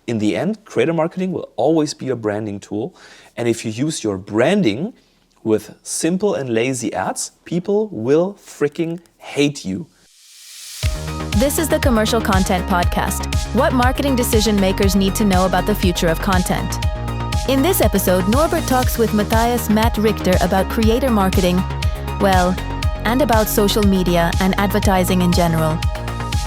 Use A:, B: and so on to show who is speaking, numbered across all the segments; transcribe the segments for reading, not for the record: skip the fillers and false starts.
A: in the end, creator marketing will always be a branding tool. And if you use your branding with simple and lazy ads, people will freaking hate you.
B: This is the Commercial Content Podcast. What marketing decision makers need to know about the future of content. In this episode, Norbert talks with Matt Richter about creator marketing, and about social media and advertising in general.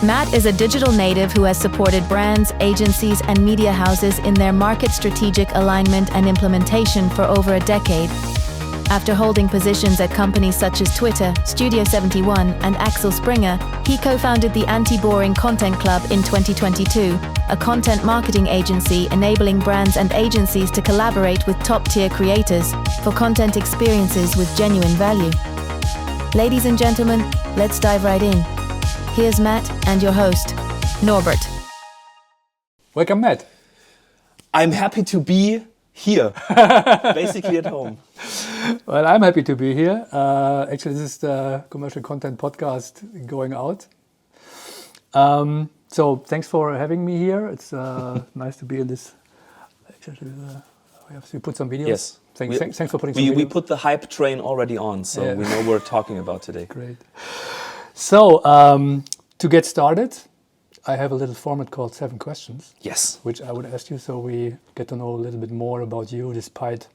B: Matt is a digital native who has supported brands, agencies, and media houses in their market strategic alignment and implementation for over a decade. After holding positions at companies such as Twitter, Studio 71, and Axel Springer, he co-founded the Anti-Boring Content Club in 2022, a content marketing agency enabling brands and agencies to collaborate with top-tier creators for content experiences with genuine value. Ladies and gentlemen, let's dive right in. Here's Matt and your host, Norbert.
C: Welcome, Matt.
A: I'm happy to be here, basically at home.
C: Well, I'm happy to be here. Actually, this is the Commercial Content Podcast going out. So thanks for having me here. It's nice to be in this. Actually, we have to put some videos.
A: Yes.
C: Thanks for putting some videos.
A: We put the hype train already on, so we know what we're talking about today.
C: Great. So, to get started, I have a little format called 7 Questions.
A: Yes.
C: Which I would ask you so we get to know a little bit more about you despite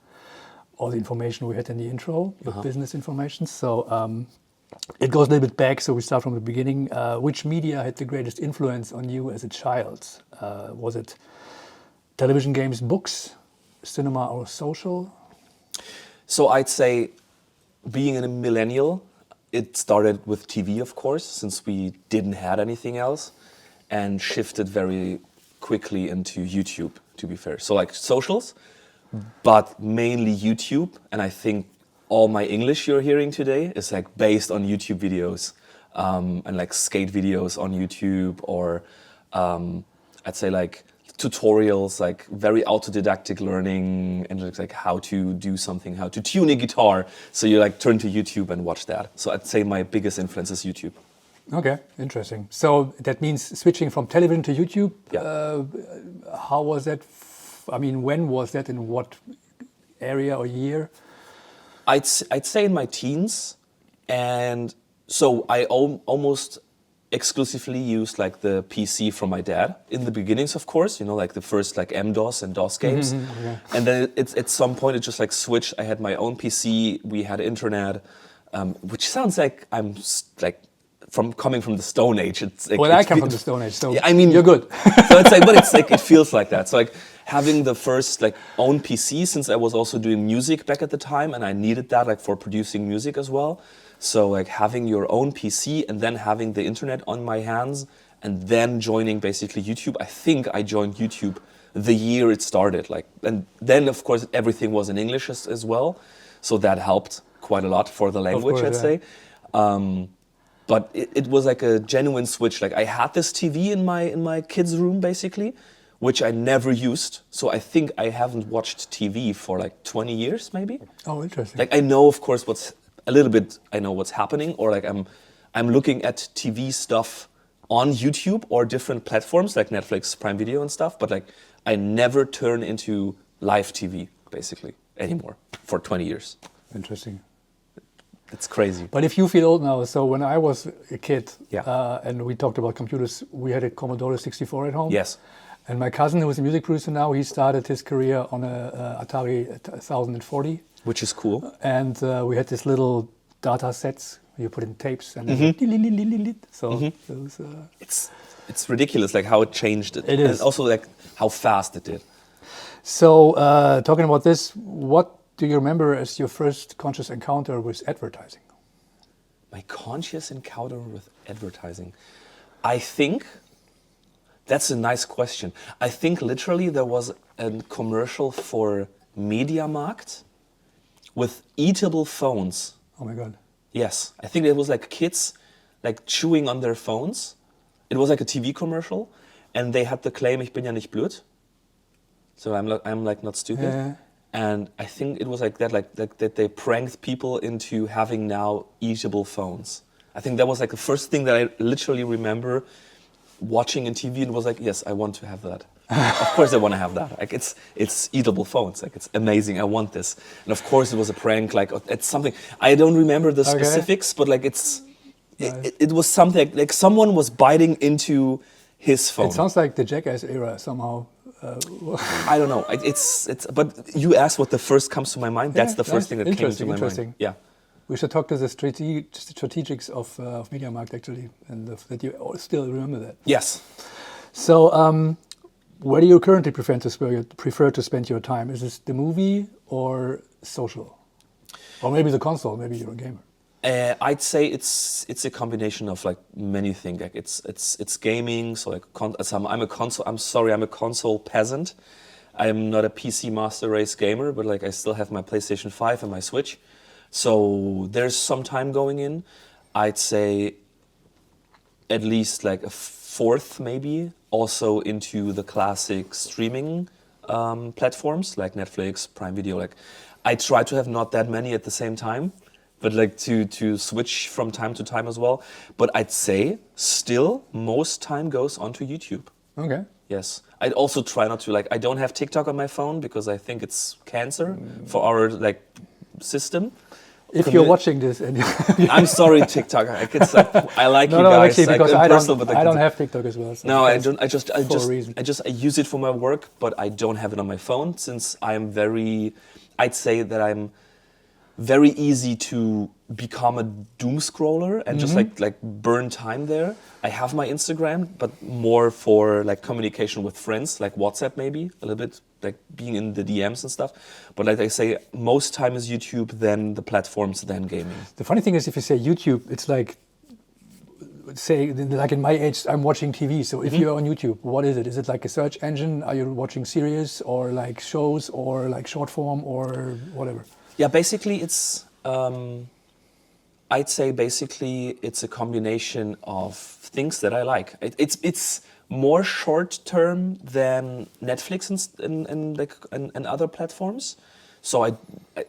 C: all the information we had in the intro, your business information. So it goes a little bit back, so we start from the beginning. Which media had the greatest influence on you as a child? Was it television, games, books, cinema, or social?
A: So I'd say, being a millennial, it started with TV, of course, since we didn't have anything else, and shifted very quickly into YouTube, to be fair. So like socials, but mainly YouTube. And I think all my English you're hearing today is like based on YouTube videos, and like skate videos on YouTube, or I'd say like tutorials, like very autodidactic learning, and like how to do something, how to tune a guitar. So you like turn to YouTube and watch that. So I'd say my biggest influence is YouTube.
C: Okay, interesting. So that means switching from television to YouTube.
A: Yeah.
C: How was that? I mean, when was that? In what area or year?
A: I'd say in my teens, and so I almost exclusively used like the PC from my dad in the beginnings, of course, you know, like the first like MS-DOS and DOS games.
C: Yeah.
A: And then it's at some point it just like switched. I had my own PC, we had internet, which sounds like I'm like coming from the Stone Age. It's like,
C: I come from the Stone Age, so
A: yeah, I mean,
C: you're good.
A: So it's like, but it's like, it feels like that. So like having the first like own PC, since I was also doing music back at the time, and I needed that like for producing music as well. So like having your own PC and then having the internet on my hands and then joining basically YouTube. I think I joined YouTube the year it started. Like, and then of course everything was in English as well. So that helped quite a lot for the language, I'd say. But it was like a genuine switch. Like I had this TV in my kids' room basically, which I never used. So I think I haven't watched TV for like 20 years maybe.
C: Oh, interesting.
A: Like I know, of course, I know what's happening, or like I'm looking at TV stuff on YouTube or different platforms like Netflix, Prime Video and stuff, but like I never turn into live TV basically anymore for 20 years.
C: Interesting.
A: It's crazy.
C: But if you feel old now, so when I was a kid,
A: Yeah.
C: and we talked about computers, we had a Commodore 64 at home.
A: Yes.
C: And my cousin, who was a music producer now, he started his career on a Atari 1040.
A: Which is cool.
C: And we had this little data sets. You put in tapes and then so it was,
A: It's ridiculous, like how it changed it.
C: It is.
A: And also like how fast it did.
C: So talking about this, what do you remember as your first conscious encounter with advertising?
A: My conscious encounter with advertising. I think that's a nice question. I think literally there was a commercial for MediaMarkt with eatable phones.
C: Oh my God.
A: Yes, I think it was like kids like chewing on their phones. It was like a TV commercial, and they had the claim, "Ich bin ja nicht blöd." So I'm like not stupid.
C: Yeah.
A: And I think it was like that they pranked people into having now eatable phones. I think that was like the first thing that I literally remember watching in TV, and was like, yes, I want to have that. Of course I want to have that. Like it's eatable phones. Like it's amazing. I want this. And of course it was a prank. Like it's something I don't remember the specifics, but like it was something like someone was biting into his phone.
C: It sounds like the Jackass era somehow.
A: I don't know. It's. But you asked what the first comes to my mind. That's the first thing that came to my mind. Yeah.
C: We should talk to the strategics of MediaMarkt actually, and that you still remember that.
A: Yes.
C: So, where do you currently prefer to spend your time? Is this the movie or social, or maybe the console? Maybe you're a gamer.
A: I'd say it's a combination of like many things. Like it's gaming. So like I'm a console peasant. I'm not a PC master race gamer, but like I still have my PlayStation 5 and my Switch. So there's some time going in. I'd say at least like a fourth maybe also into the classic streaming platforms like Netflix, Prime Video. Like I try to have not that many at the same time, but like to switch from time to time as well. But I'd say still most time goes onto YouTube.
C: Okay.
A: Yes. I'd also try not to like, I don't have TikTok on my phone because I think it's cancer for our like system.
C: If you're watching this, and
A: I'm sorry, TikTok. I like you guys.
C: No, actually, because I don't
A: have
C: have TikTok as well. So
A: no, I don't. I use it for my work, but I don't have it on my phone since I'd say that I'm very easy to become a doom scroller and just like burn time there. I have my Instagram, but more for like communication with friends, like WhatsApp maybe a little bit, like being in the DMs and stuff. But like I say, most time is YouTube, then the platforms, then gaming.
C: The funny thing is, if you say YouTube, it's like, say, like in my age, I'm watching TV. So if you're on YouTube, what is it? Is it like a search engine? Are you watching series or like shows or like short form or whatever?
A: Yeah, basically it's, I'd say basically it's a combination of things that I like. It's more short term than Netflix and other platforms. So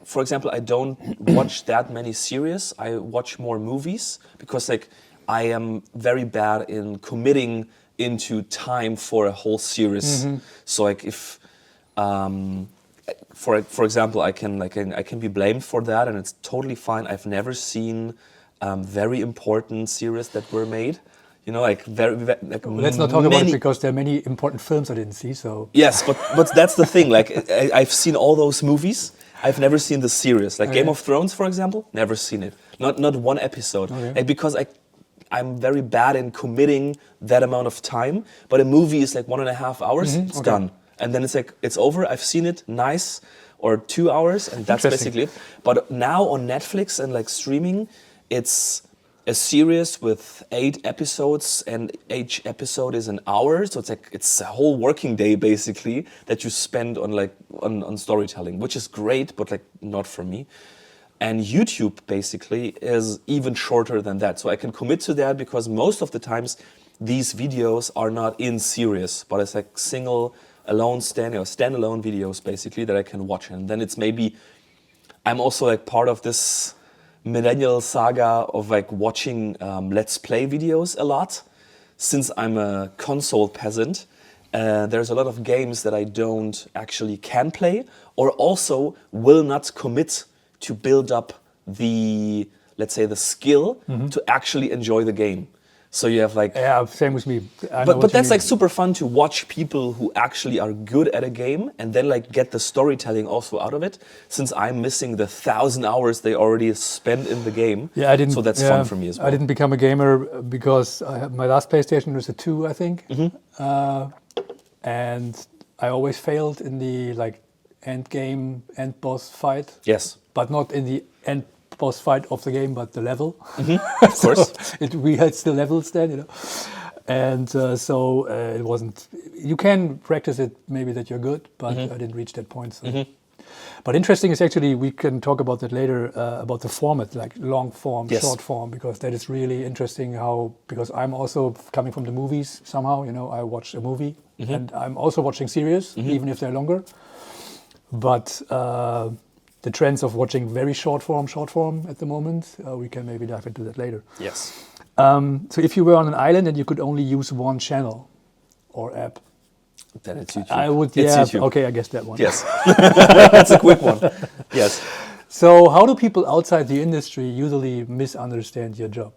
A: for example, I don't watch that many series. I watch more movies because like I am very bad in committing into time for a whole series. So like if for example, I can be blamed for that, and it's totally fine. I've never seen very important series that were made. You know, like like
C: let's not talk about it because there are many important films I didn't see. So
A: yes, but that's the thing. Like I've seen all those movies. I've never seen the series. Like Game of Thrones, for example, never seen it. Not one episode. Like, because I'm very bad in committing that amount of time. But a movie is like 1.5 hours. It's done. And then it's like, it's over, I've seen it, nice, or 2 hours, and that's basically it. But now on Netflix and like streaming, it's a series with 8 episodes, and each episode is an hour. So it's a whole working day basically that you spend on storytelling, which is great, but like not for me. And YouTube basically is even shorter than that. So I can commit to that because most of the times these videos are not in series, but it's like standalone videos basically that I can watch. And then it's maybe, I'm also like part of this millennial saga of like watching Let's Play videos a lot. Since I'm a console peasant, there's a lot of games that I don't actually can play or also will not commit to build up the, let's say, the skill to actually enjoy the game. So you have like...
C: Yeah, same with me.
A: But that's like super fun to watch people who actually are good at a game and then like get the storytelling also out of it, since I'm missing the 1,000 hours they already spent in the game.
C: Yeah, I didn't.
A: So that's fun for me as well.
C: I didn't become a gamer because my last PlayStation was a 2, I think. And I always failed in the like end boss fight.
A: Yes.
C: But not in the end boss fight of the game, but the level.
A: Of course.
C: We had still levels then, you know. And so it wasn't... You can practice it, maybe that you're good, but I didn't reach that point. So. But interesting is actually, we can talk about that later, about the format, like long form, short form, because that is really interesting because I'm also coming from the movies somehow, you know, I watch a movie and I'm also watching series, even if they're longer. But the trends of watching very short form at the moment, we can maybe dive into that later.
A: Yes.
C: So if you were on an island and you could only use one channel or app,
A: Then it's YouTube.
C: I would,
A: It's
C: yeah,
A: YouTube.
C: okay, I guess that one.
A: Yes, that's a quick one. Yes.
C: So how do people outside the industry usually misunderstand your job?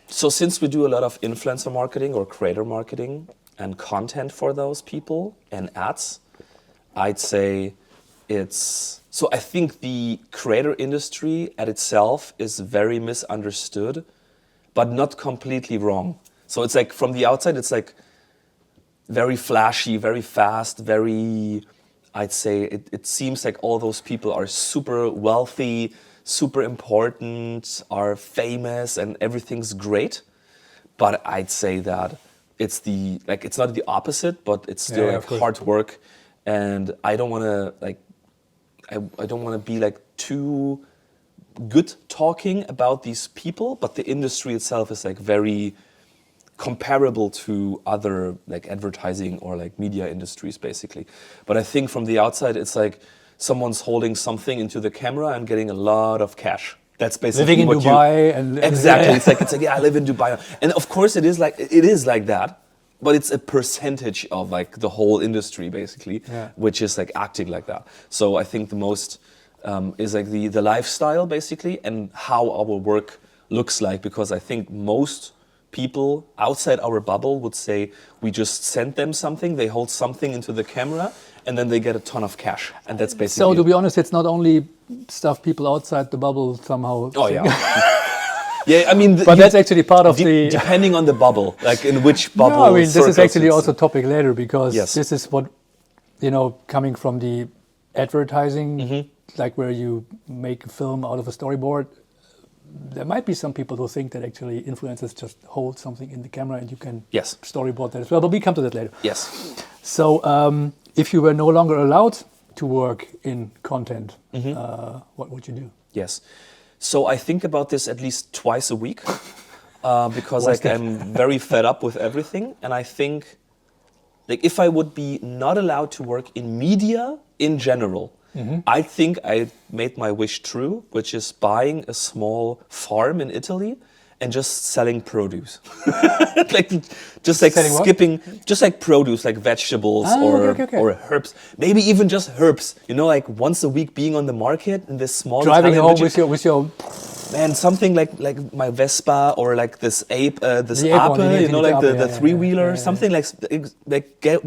A: So since we do a lot of influencer marketing or creator marketing and content for those people and ads, I'd say so I think the creator industry at itself is very misunderstood, but not completely wrong. So it's like from the outside, it's like very flashy, very fast, I'd say it seems like all those people are super wealthy, super important, are famous, and everything's great. But I'd say that it's not the opposite, but it's still
C: Yeah,
A: like
C: of course.
A: hard work, and I don't want to I don't want to be like too good talking about these people, but the industry itself is like very comparable to other like advertising or like media industries basically. But I think from the outside it's like someone's holding something into the camera and getting a lot of cash. That's basically
C: Living in
A: what
C: Dubai and
A: exactly.
C: yeah.
A: It's like yeah, I live in Dubai, and of course it is like that, but it's a percentage of like the whole industry basically,
C: Yeah.
A: which is like acting like that. So I think the most is like the lifestyle basically and how our work looks like, because I think most people outside our bubble would say we just send them something, they hold something into the camera, and then they get a ton of cash, and that's basically
C: So to
A: it.
C: be honest, it's not only stuff people outside the bubble somehow
A: Oh
C: think.
A: yeah. Yeah, I mean,
C: But that's actually part of the...
A: depending on the bubble, like in which bubble.
C: No, I mean, this is
A: circles
C: actually
A: it's-
C: also a topic later, because
A: Yes.
C: this is what, coming from the advertising,
A: Mm-hmm.
C: like where you make a film out of a storyboard, there might be some people who think that actually influencers just hold something in the camera and you can
A: Yes.
C: storyboard that as well, but we come to that later.
A: Yes.
C: So if you were no longer allowed to work in content,
A: Mm-hmm.
C: what would you do?
A: Yes. So I think about this at least twice a week because
C: Why's that?
A: I'm very fed up with everything, and I think like if I would be not allowed to work in media in general, I think I made my wish true, which is buying a small farm in Italy and just selling produce. just like
C: Selling what?
A: skipping, just like produce, like vegetables
C: okay.
A: or herbs. Maybe even just herbs. Like once a week being on the market in this small
C: Driving
A: Italian
C: home
A: region.
C: with your
A: Man, something like my Vespa or like this
C: The ape one,
A: Ape,
C: you need
A: like
C: the
A: the
C: Ape, yeah,
A: three-wheeler,
C: yeah.
A: something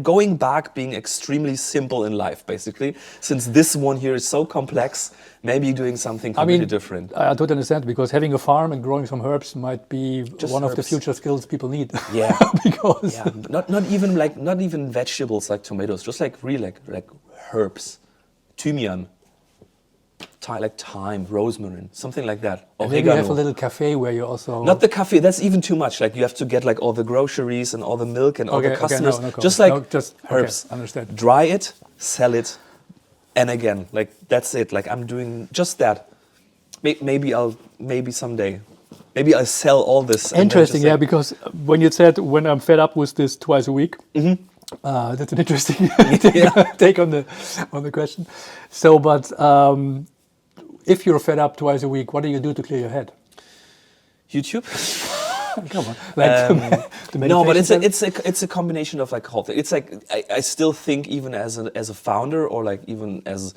A: going back, being extremely simple in life, basically. Since this one here is so complex, maybe doing something completely different.
C: I totally understand, because having a farm and growing some herbs might be
A: Just
C: one of the
A: herbs.
C: future skills people need.
A: Yeah.
C: Because
A: Yeah, not even vegetables like tomatoes, just like real like herbs, thymian, like thyme, rosemary, something like that.
C: and maybe you have a
A: Oregano.
C: little cafe where you also
A: Not the cafe, that's even too much. Like you have to get like all the groceries and all the milk and all the
C: Okay,
A: customers.
C: no
A: Just
C: comment.
A: like
C: No, just- okay,
A: herbs.
C: understand.
A: Dry it, sell it, and again, like that's it. Like I'm doing just that. Maybe someday. Maybe I'll sell all this. and then
C: interesting,
A: just,
C: yeah.
A: like,
C: Because when you said when I'm fed up with this twice a week, that's an interesting take on the question. So, but if you're fed up twice a week, what do you do to clear your head?
A: YouTube.
C: Come on, like the
A: No, but
C: meditation
A: it's a combination of like whole thing. It's like I still think even as a founder or like even as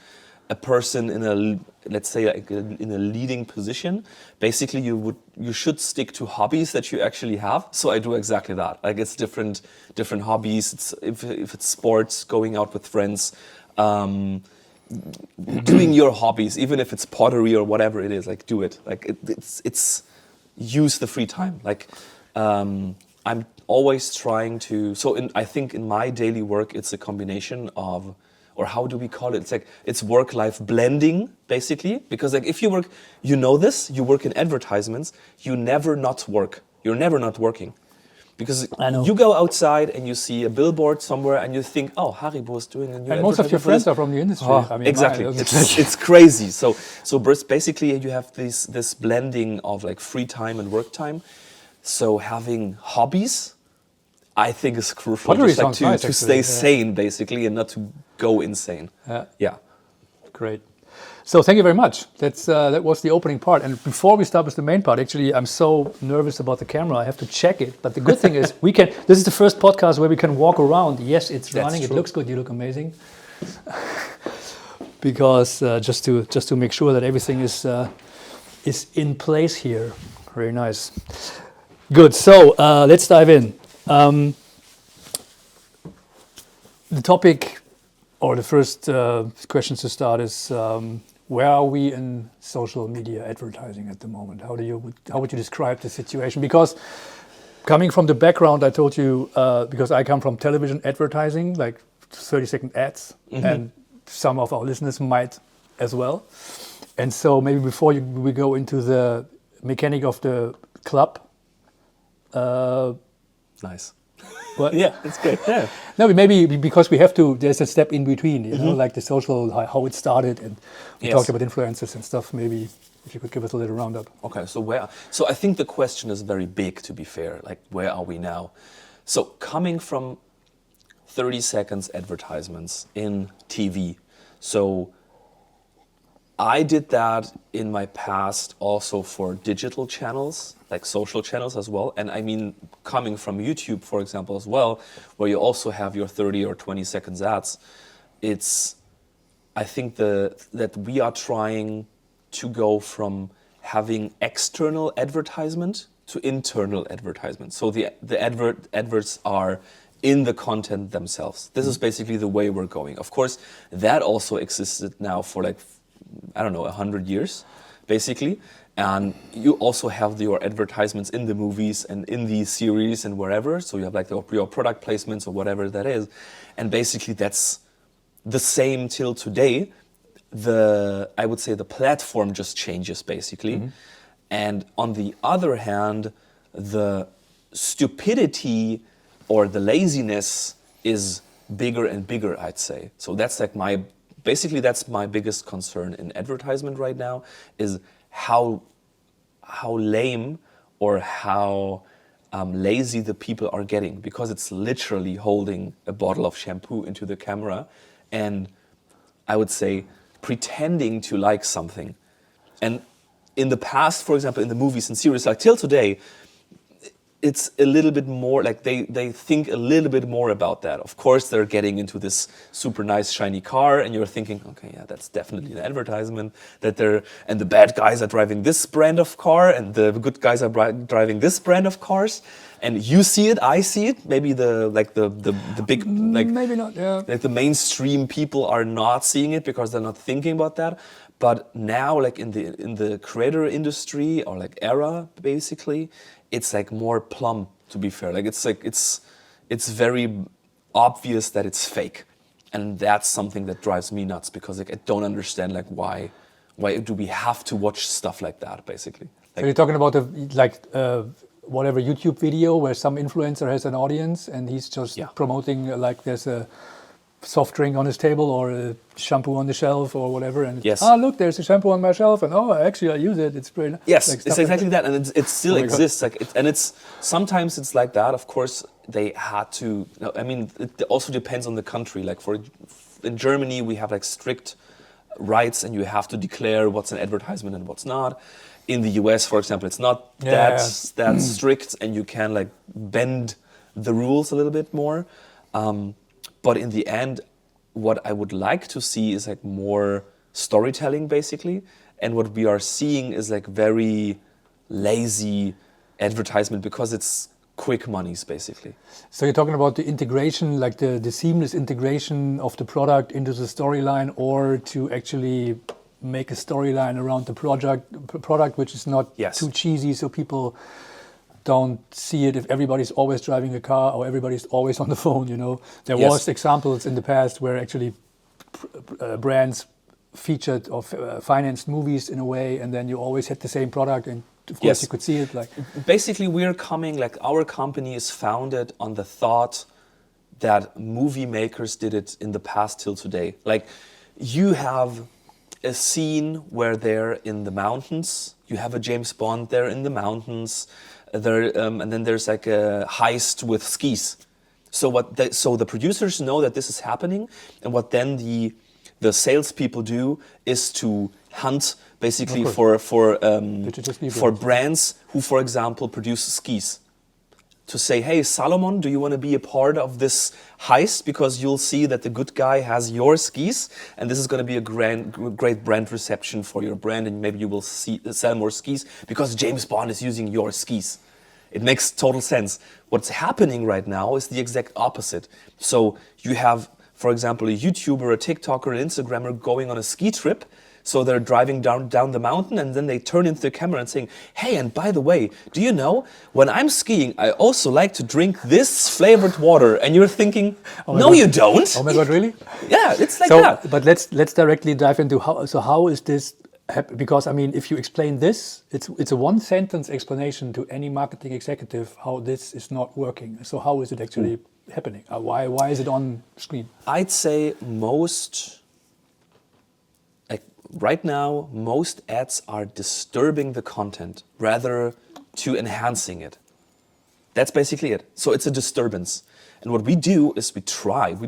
A: a person in a, let's say like in a leading position, basically you should stick to hobbies that you actually have. So I do exactly that. Like it's different hobbies. It's if it's sports, going out with friends, doing your hobbies, even if it's pottery or whatever it is. Like do it. Like it's use the free time. Like I'm always trying to. So I think in my daily work, it's a combination of. Or how do we call it? It's work-life blending, basically. Because like if you work, you know this, you work in advertisements, you never not work. You're never not working. Because
C: I know.
A: you go outside and you see a billboard somewhere and you think, oh, Haribo is doing a new
C: and most of your
A: advertisement for
C: friends
A: this.
C: are from the industry.
A: Oh,
C: I mean,
A: exactly.
C: mine-
A: It's crazy. So basically you have this blending of like free time and work time. So having hobbies, I think is crucial.
C: Pottery
A: Just like
C: sounds nice,
A: to
C: actually,
A: stay
C: yeah.
A: sane basically and not to go insane.
C: Yeah.
A: Yeah.
C: Great. So thank you very much. That was the opening part. And before we start with the main part, actually, I'm so nervous about the camera. I have to check it. But the good thing is, this is the first podcast where we can walk around. Yes, it's running. It looks good. You look amazing. Because just to make sure that everything is in place here. Very nice. Good. So let's dive in. The topic, or the first question to start is, where are we in social media advertising at the moment? How would you describe the situation? Because coming from the background, I told you, because I come from television advertising, like 30-second ads, and some of our listeners might as well. And so maybe before we go into the mechanic of the club.
A: Nice.
C: What?
A: Yeah, that's great. Yeah.
C: No, maybe because we have to, there's a step in between, you know, like the social, how it started, and we talked about influencers and stuff. Maybe if you could give us a little roundup.
A: Okay, so I think the question is very big, to be fair. Like, where are we now? So coming from 30 seconds advertisements in TV. So I did that in my past also for digital channels, like social channels as well. And I mean, coming from YouTube, for example, as well, where you also have your 30 or 20 seconds ads, I think that we are trying to go from having external advertisement to internal advertisement. So the adverts are in the content themselves. This is basically the way we're going. Of course, that also existed now for like, I don't know, 100 years, basically. And you also have your advertisements in the movies and in the series and wherever. So you have like your product placements or whatever that is. And basically that's the same till today. I would say the platform just changes basically. And on the other hand, the stupidity or the laziness is bigger and bigger, I'd say. So that's like that's my biggest concern in advertisement right now, is how lame or how lazy the people are getting, because it's literally holding a bottle of shampoo into the camera and I would say pretending to like something. And in the past, for example, in the movies and series, like till today, it's a little bit more like they think a little bit more about that. Of course, they're getting into this super nice shiny car and you're thinking, okay, yeah, that's definitely an advertisement, and the bad guys are driving this brand of car and the good guys are driving this brand of cars. And you see it, I see it. Maybe the big, like,
C: maybe not, yeah.
A: Like the mainstream people are not seeing it because they're not thinking about that. But now, like in the creator industry or like era, basically, it's like more plumb, to be fair. Like it's very obvious that it's fake, and that's something that drives me nuts, because like I don't understand like why do we have to watch stuff like that, basically. Like,
C: so you're talking about whatever YouTube video where some influencer has an audience and he's just promoting like there's a soft drink on his table or a shampoo on the shelf or whatever, and look, there's a shampoo on my shelf, and actually I use it, it's pretty nice.
A: Yes,
C: like
A: it's exactly
C: like
A: that, and it still exists. Like and it's sometimes it's like that. Of course, they had to. I mean, it also depends on the country. Like in Germany, we have like strict rights, and you have to declare what's an advertisement and what's not. In the US, for example, it's not that strict, and you can like bend the rules a little bit more. But in the end, what I would like to see is like more storytelling, basically. And what we are seeing is like very lazy advertisement, because it's quick monies, basically.
C: So you're talking about the integration, like the seamless integration of the product into the storyline, or to actually make a storyline around the product which is not too cheesy, so people don't see it if everybody's always driving a car or everybody's always on the phone, you know. There was examples in the past where actually brands featured or financed movies in a way, and then you always had the same product, and of course you could see it. Like
A: basically, our company is founded on the thought that movie makers did it in the past till today. Like you have a scene where they're in the mountains, you have a James Bond there in the mountains, and then there's like a heist with skis. So so the producers know that this is happening, and what then the the salespeople do is to hunt basically
C: Of
A: for brands who, for example, produce skis. To say, hey, Salomon, do you want to be a part of this heist? Because you'll see that the good guy has your skis, and this is going to be a great brand reception for your brand, and maybe you will sell more skis because James Bond is using your skis. It makes total sense. What's happening right now is the exact opposite. So you have, for example, a YouTuber, a TikToker, an Instagrammer going on a ski trip. So they're driving down the mountain, and then they turn into the camera and saying, hey, and by the way, do you know, when I'm skiing, I also like to drink this flavored water. And you're thinking, no, you don't.
C: Oh my God, really?
A: Yeah, it's like that.
C: But let's directly dive into how is this because I mean, if you explain this, it's a one sentence explanation to any marketing executive how this is not working. So how is it actually happening? Why is it on screen?
A: I'd say right now, most ads are disturbing the content rather to enhancing it. That's basically it. So it's a disturbance. And what we do is we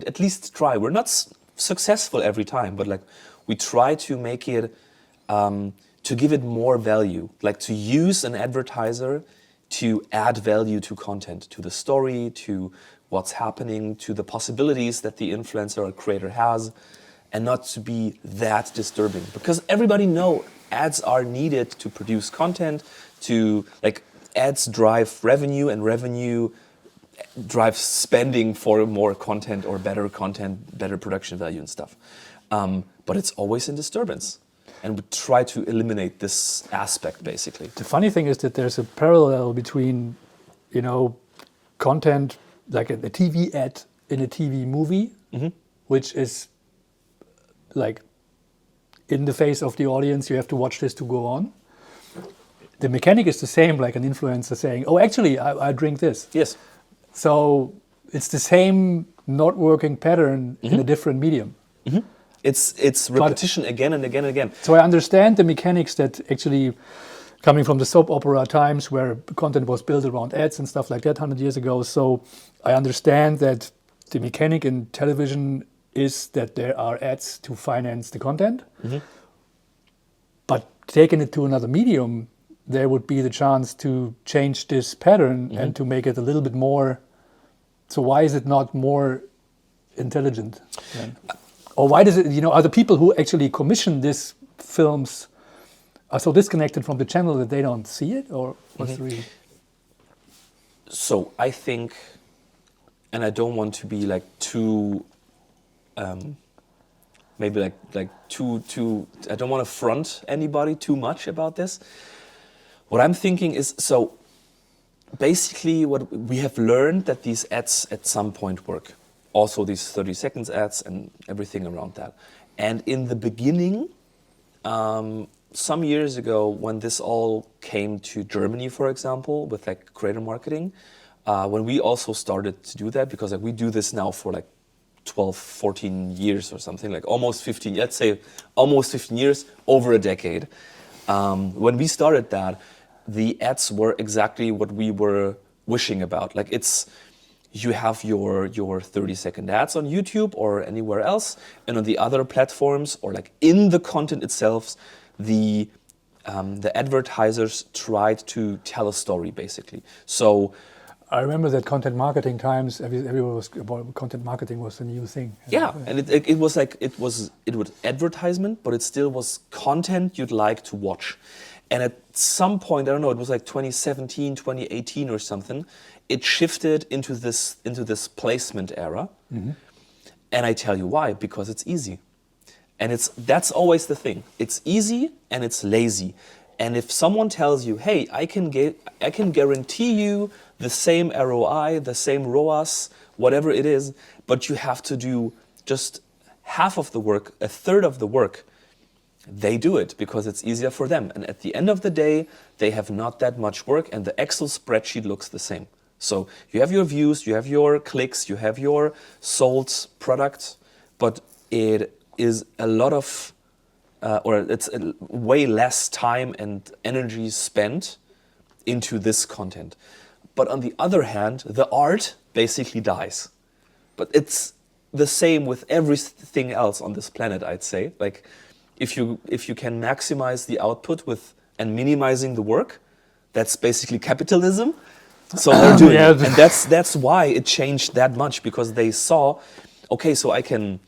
A: at least try. We're not successful every time, but like we try to make it, to give it more value, like to use an advertiser to add value to content, to the story, to what's happening, to the possibilities that the influencer or creator has, and not to be that disturbing. Because everybody knows ads are needed to produce content, to like ads drive revenue, and revenue drives spending for more content or better content, better production value and stuff. But it's always in disturbance. And we try to eliminate this aspect, basically.
C: The funny thing is that there's a parallel between, content, like a TV ad in a TV movie, which is like in the face of the audience, you have to watch this to go on. The mechanic is the same, like an influencer saying, oh, actually, I drink this.
A: Yes.
C: So it's the same not working pattern in a different medium.
A: It's repetition again and again and again.
C: So I understand the mechanics that actually coming from the soap opera times where content was built around ads and stuff like that 100 years ago. So I understand that the mechanic in television is that there are ads to finance the content. But taking it to another medium, there would be the chance to change this pattern and to make it a little bit more. So why is it not more intelligent then? Or why does it, are the people who actually commission these films are so disconnected from the channel that they don't see it? Or what's the reason?
A: So I think, and I don't want to be like too, maybe like too, I don't want to front anybody too much about this. What I'm thinking is, so basically what we have learned that these ads at some point work. Also these 30 seconds ads and everything around that. And in the beginning, some years ago, when this all came to Germany, for example, with like creator marketing, when we also started to do that, because like we do this now for like 12, 14 years or something, like almost 15, let's say almost 15 years, over a decade. When we started that, the ads were exactly what we were wishing about. Like you have your 30-second ads on YouTube or anywhere else, and on the other platforms or like in the content itself, the advertisers tried to tell a story basically. So
C: I remember that content marketing times, everyone was about content marketing was a new thing.
A: Yeah, and it was advertisement, but it still was content you'd like to watch. And at some point, I don't know, it was like 2017, 2018 or something, it shifted into this placement era. And I tell you why, because it's easy. And that's always the thing. It's easy and it's lazy. And if someone tells you, hey, I can guarantee you the same ROI, the same ROAS, whatever it is, but you have to do just half of the work, a third of the work, they do it because it's easier for them. And at the end of the day, they have not that much work and the Excel spreadsheet looks the same. So you have your views, you have your clicks, you have your sold product, but it is a lot of, or it's way less time and energy spent into this content. But on the other hand, the art basically dies. But the same with everything else on this planet, I'd say. Like, if you can maximize the output with and minimizing the work, that's basically capitalism. So they're doing it. And that's why it changed that much, because they saw, okay, so I can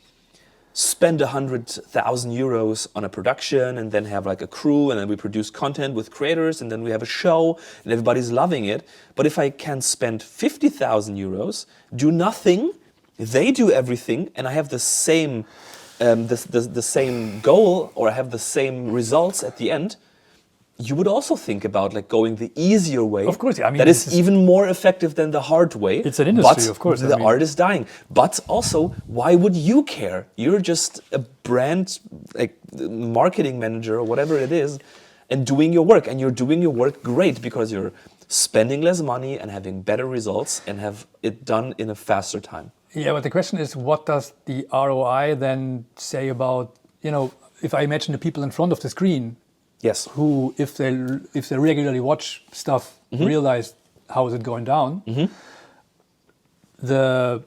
A: spend 100,000 euros on a production and then have like a crew, and then we produce content with creators, and then we have a show and everybody's loving it. But if I can spend 50,000 euros, do nothing, they do everything, and I have the same the same goal, or I have the same results at the end, you would also think about like going the easier way.
C: Of course, I mean,
A: that is even more effective than the hard way.
C: It's an industry,
A: but
C: of course.
A: The art is dying. But also, why would you care? You're just a brand, like marketing manager or whatever it is, and doing your work. And you're doing your work great because you're spending less money and having better results and have it done in a faster time.
C: Yeah, but the question is, what does the ROI then say about, if I imagine the people in front of the screen,
A: yes,
C: who, if they regularly watch stuff, realize how is it going down, the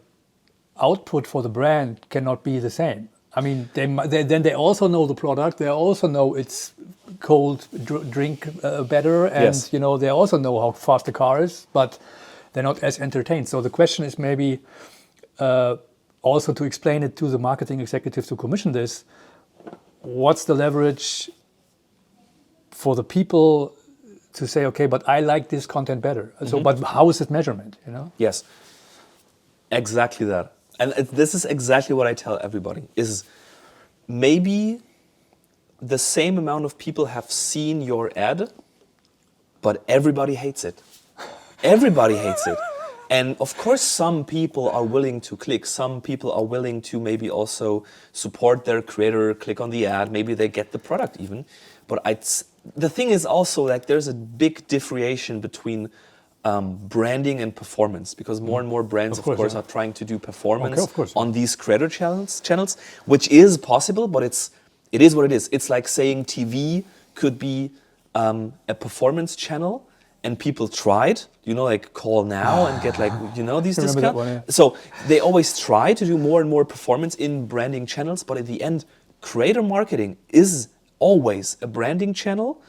C: output for the brand cannot be the same. I mean, they also know the product. They also know it's cold drink better, and
A: yes,
C: they also know how fast the car is, but they're not as entertained. So the question is maybe also to explain it to the marketing executives who commission this. What's the leverage for the people to say, okay, but I like this content better. So, but how is it measurement?
A: Yes, exactly that. And this is exactly what I tell everybody, is maybe the same amount of people have seen your ad, but everybody hates it. Everybody hates it. And of course, some people are willing to click. Some people are willing to maybe also support their creator, click on the ad. Maybe they get the product even. But the thing is also, like, there's a big differentiation between branding and performance, because more and more brands, of course, are trying to do performance on these creator channels, which is possible, but it is what it is. It's like saying TV could be a performance channel, and people tried, like call now and get like, these discounts. So they always try to do more and more performance in branding channels, but at the end, creator marketing is always a branding channel,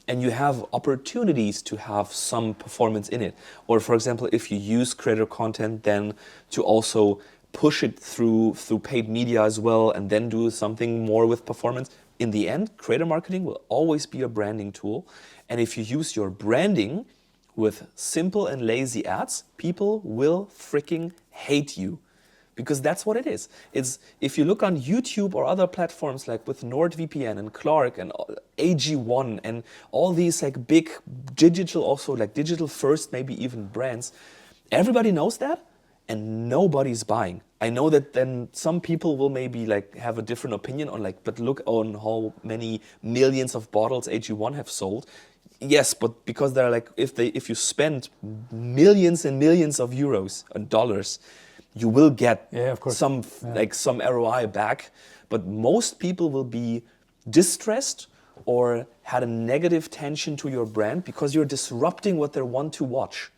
A: and you have opportunities to have some performance in it. Or for example, if you use creator content, then to also push it through paid media as well, and then do something more with performance. In the end, creator marketing will always be a branding tool. And if you use your branding with simple and lazy ads, people will freaking hate you. Because that's what it is. It's, if you look on YouTube or other platforms like with NordVPN and Clark and AG1 and all these like big digital, also like digital first, maybe even brands, everybody knows that and nobody's buying. I know that then some people will maybe like have a different opinion on like, but look on how many millions of bottles AG1 have sold. Yes, but because they're like, if you spend millions and millions of euros and dollars, you will get some ROI back, but most people will be distressed or had a negative tension to your brand because you're disrupting what they want to watch.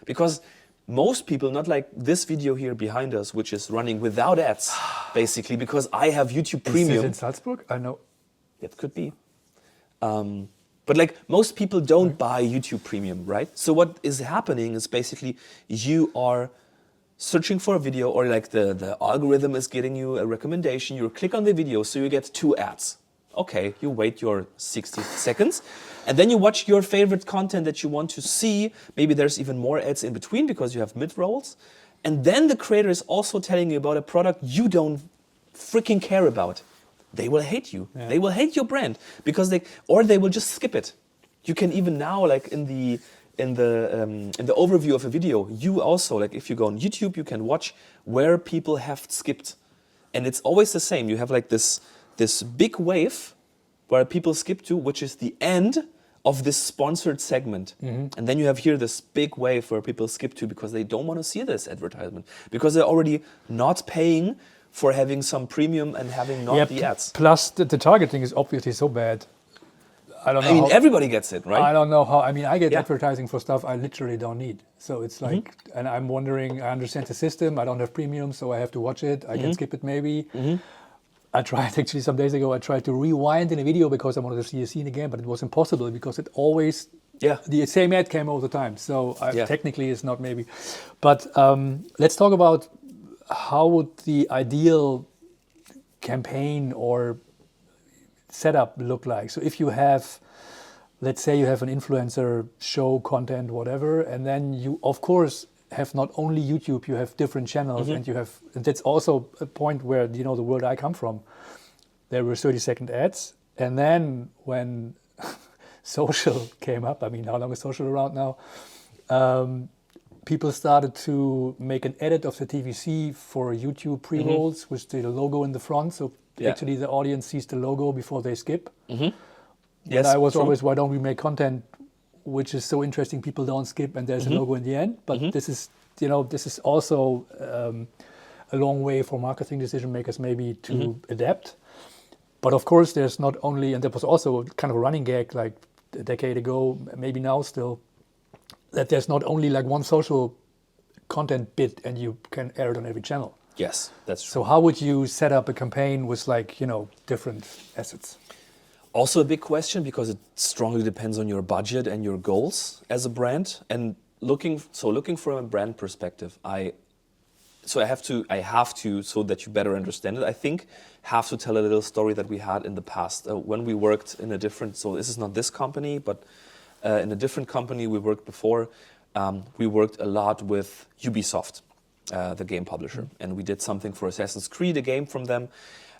A: Because most people, not like this video here behind us, which is running without ads, basically, because I have YouTube Premium.
C: Is it in Salzburg? I know.
A: It could be. But like most people don't buy YouTube Premium, right? So what is happening is basically you are searching for a video, or like the algorithm is getting you a recommendation, you click on the video, so you get 2 ads. Okay, you wait your 60 seconds, and then you watch your favorite content that you want to see. Maybe there's even more ads in between because you have mid-rolls. And then the creator is also telling you about a product you don't freaking care about. They will hate you. Yeah. They will hate your brand because they will just skip it. You can even now, like in the overview of a video, you also, like if you go on YouTube, you can watch where people have skipped. And it's always the same. You have like this big wave where people skip to, which is the end of this sponsored segment. And then you have here this big wave where people skip to because they don't want to see this advertisement, because they're already not paying for having some premium and having not the ads.
C: Plus the targeting is obviously so bad. I don't know.
A: I mean,
C: how-
A: everybody gets it, right?
C: I don't know how. I mean, I get
A: Yeah.
C: advertising for stuff I literally don't need. So it's like, and I'm wondering. I understand the system. I don't have premium, so I have to watch it. I can skip it maybe. I tried actually some days ago. I tried to rewind in a video because I wanted to see a scene again, but it was impossible because it always the same ad came all the time. So technically, it's not maybe. But let's talk about how would the ideal campaign or setup look like. So if you have, let's say you have an influencer show content, whatever, and then you of course have not only YouTube, you have different channels, and you have, and that's also a point where, you know, the world I come from, there were 30-second ads, and then when social came up, I mean, how long is social around now? People started to make an edit of the TVC for YouTube pre-rolls with the logo in the front, so actually the audience sees the logo before they skip.
A: Yes,
C: I was
A: true.
C: always, why don't we make content which is so interesting people don't skip and there's a logo in the end? But this is, you know, this is also a long way for marketing decision makers maybe to adapt. But of course there's not only, and that was also kind of a running gag like a decade ago, maybe now still, that there's not only like one social content bit and you can air it on every channel.
A: Yes, that's true.
C: So how would you set up a campaign with like, you know, different assets?
A: Also a big question because it strongly depends on your budget and your goals as a brand. And looking from a brand perspective, I have to, so that you better understand it, I think, have to tell a little story that we had in the past. When we worked in a different, so this is not this company, but in a different company we worked before, we worked a lot with Ubisoft, the game publisher. And we did something for Assassin's Creed, a game from them.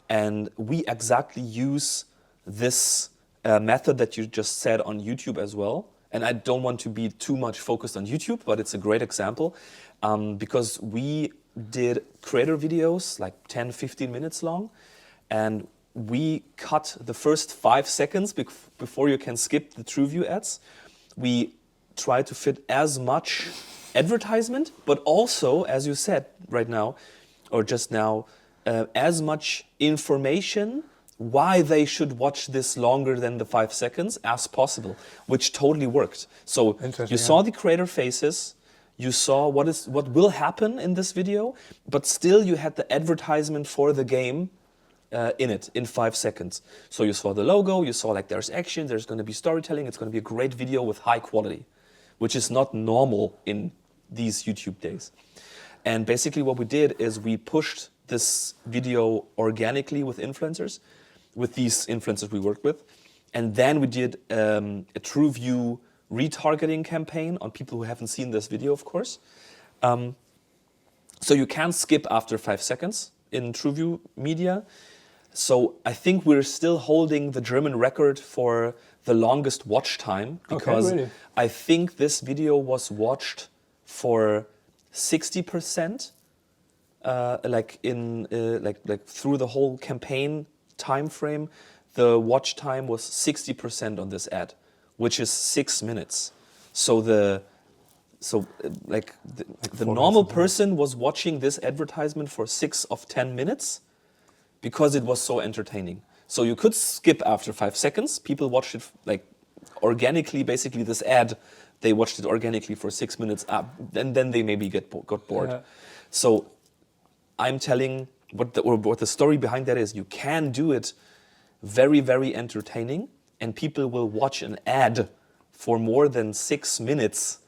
A: And we exactly use this method that you just said on YouTube as well. And I don't want to be too much focused on YouTube, but it's a great example because we did creator videos like 10, 15 minutes long, and we cut the first 5 seconds before you can skip the TrueView ads. We try to fit as much advertisement, but also, as you said right now, or just now, as much information why they should watch this longer than the 5 seconds as possible, which totally worked. So you saw the creator faces, you saw what will happen in this video, but still you had the advertisement for the game in 5 seconds. So you saw the logo, you saw like there's action, there's going to be storytelling, it's going to be a great video with high quality, which is not normal in these YouTube days. And basically what we did is we pushed this video organically with influencers, with these influencers we worked with. And then we did a TrueView retargeting campaign on people who haven't seen this video, of course. So you can skip after 5 seconds in TrueView media. So I think we're still holding the German record for the longest watch time because
C: really?
A: I think this video was watched for 60%, like through the whole campaign time frame. The watch time was 60% on this ad, which is 6 minutes. So the normal person was watching this advertisement for 6 of 10 minutes because it was so entertaining. So you could skip after 5 seconds. People watched it like organically, basically this ad, they watched it organically for 6 minutes, and then they maybe got bored.
C: Yeah.
A: So I'm telling what the story behind that is, you can do it very, very entertaining, and people will watch an ad for more than 6 minutes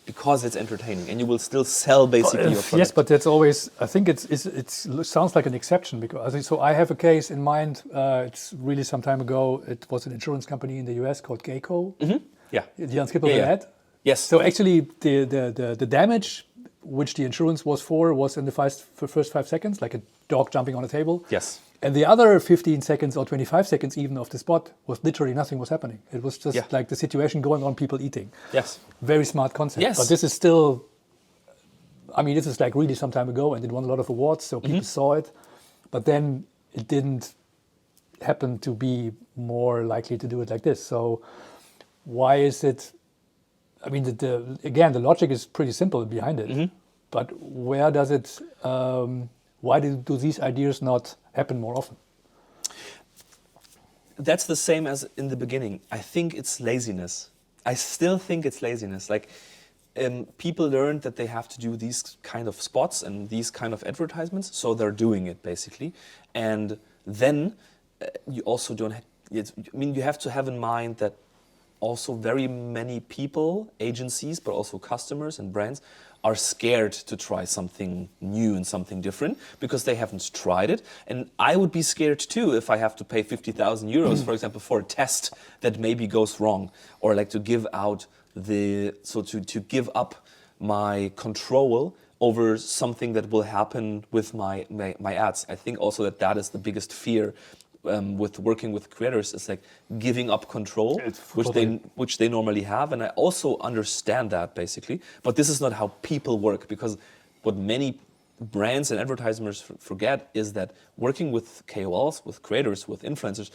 A: because it's entertaining, and you will still sell basically your product.
C: Yes, but that's always, I think it sounds like an exception because I have a case in mind. It's really some time ago. It was an insurance company in the US called Geico.
A: Mm-hmm. Yeah.
C: The unskippable ad.
A: Yes.
C: So actually the damage which the insurance was for was in the first 5 seconds, like a dog jumping on a table.
A: Yes.
C: And the other 15 seconds or 25 seconds even of the spot was literally nothing was happening. It was just like the situation going on, people eating.
A: Yes.
C: Very smart concept.
A: Yes.
C: But this is still, I mean, this is like really some time ago and it won a lot of awards, so people saw it. But then it didn't happen to be more likely to do it like this. So why is it, I mean, the logic is pretty simple behind it. But where does it, why do these ideas not happen more often?
A: that's the same as in the beginning. I think it's laziness. I still think it's laziness. Like, people learned that they have to do these kind of spots and these kind of advertisements, so they're doing it basically. And then you also don't. You have to have in mind that also very many people, agencies, but also customers and brands are scared to try something new and something different because they haven't tried it. And I would be scared too if I have to pay 50,000 euros, for example, for a test that maybe goes wrong, or like to give out to give up my control over something that will happen with my ads. I think also that is the biggest fear with working with creators, is like giving up control, which they normally have, and I also understand that basically. But this is not how people work, because what many brands and advertisers forget is that working with KOLs, with creators, with influencers,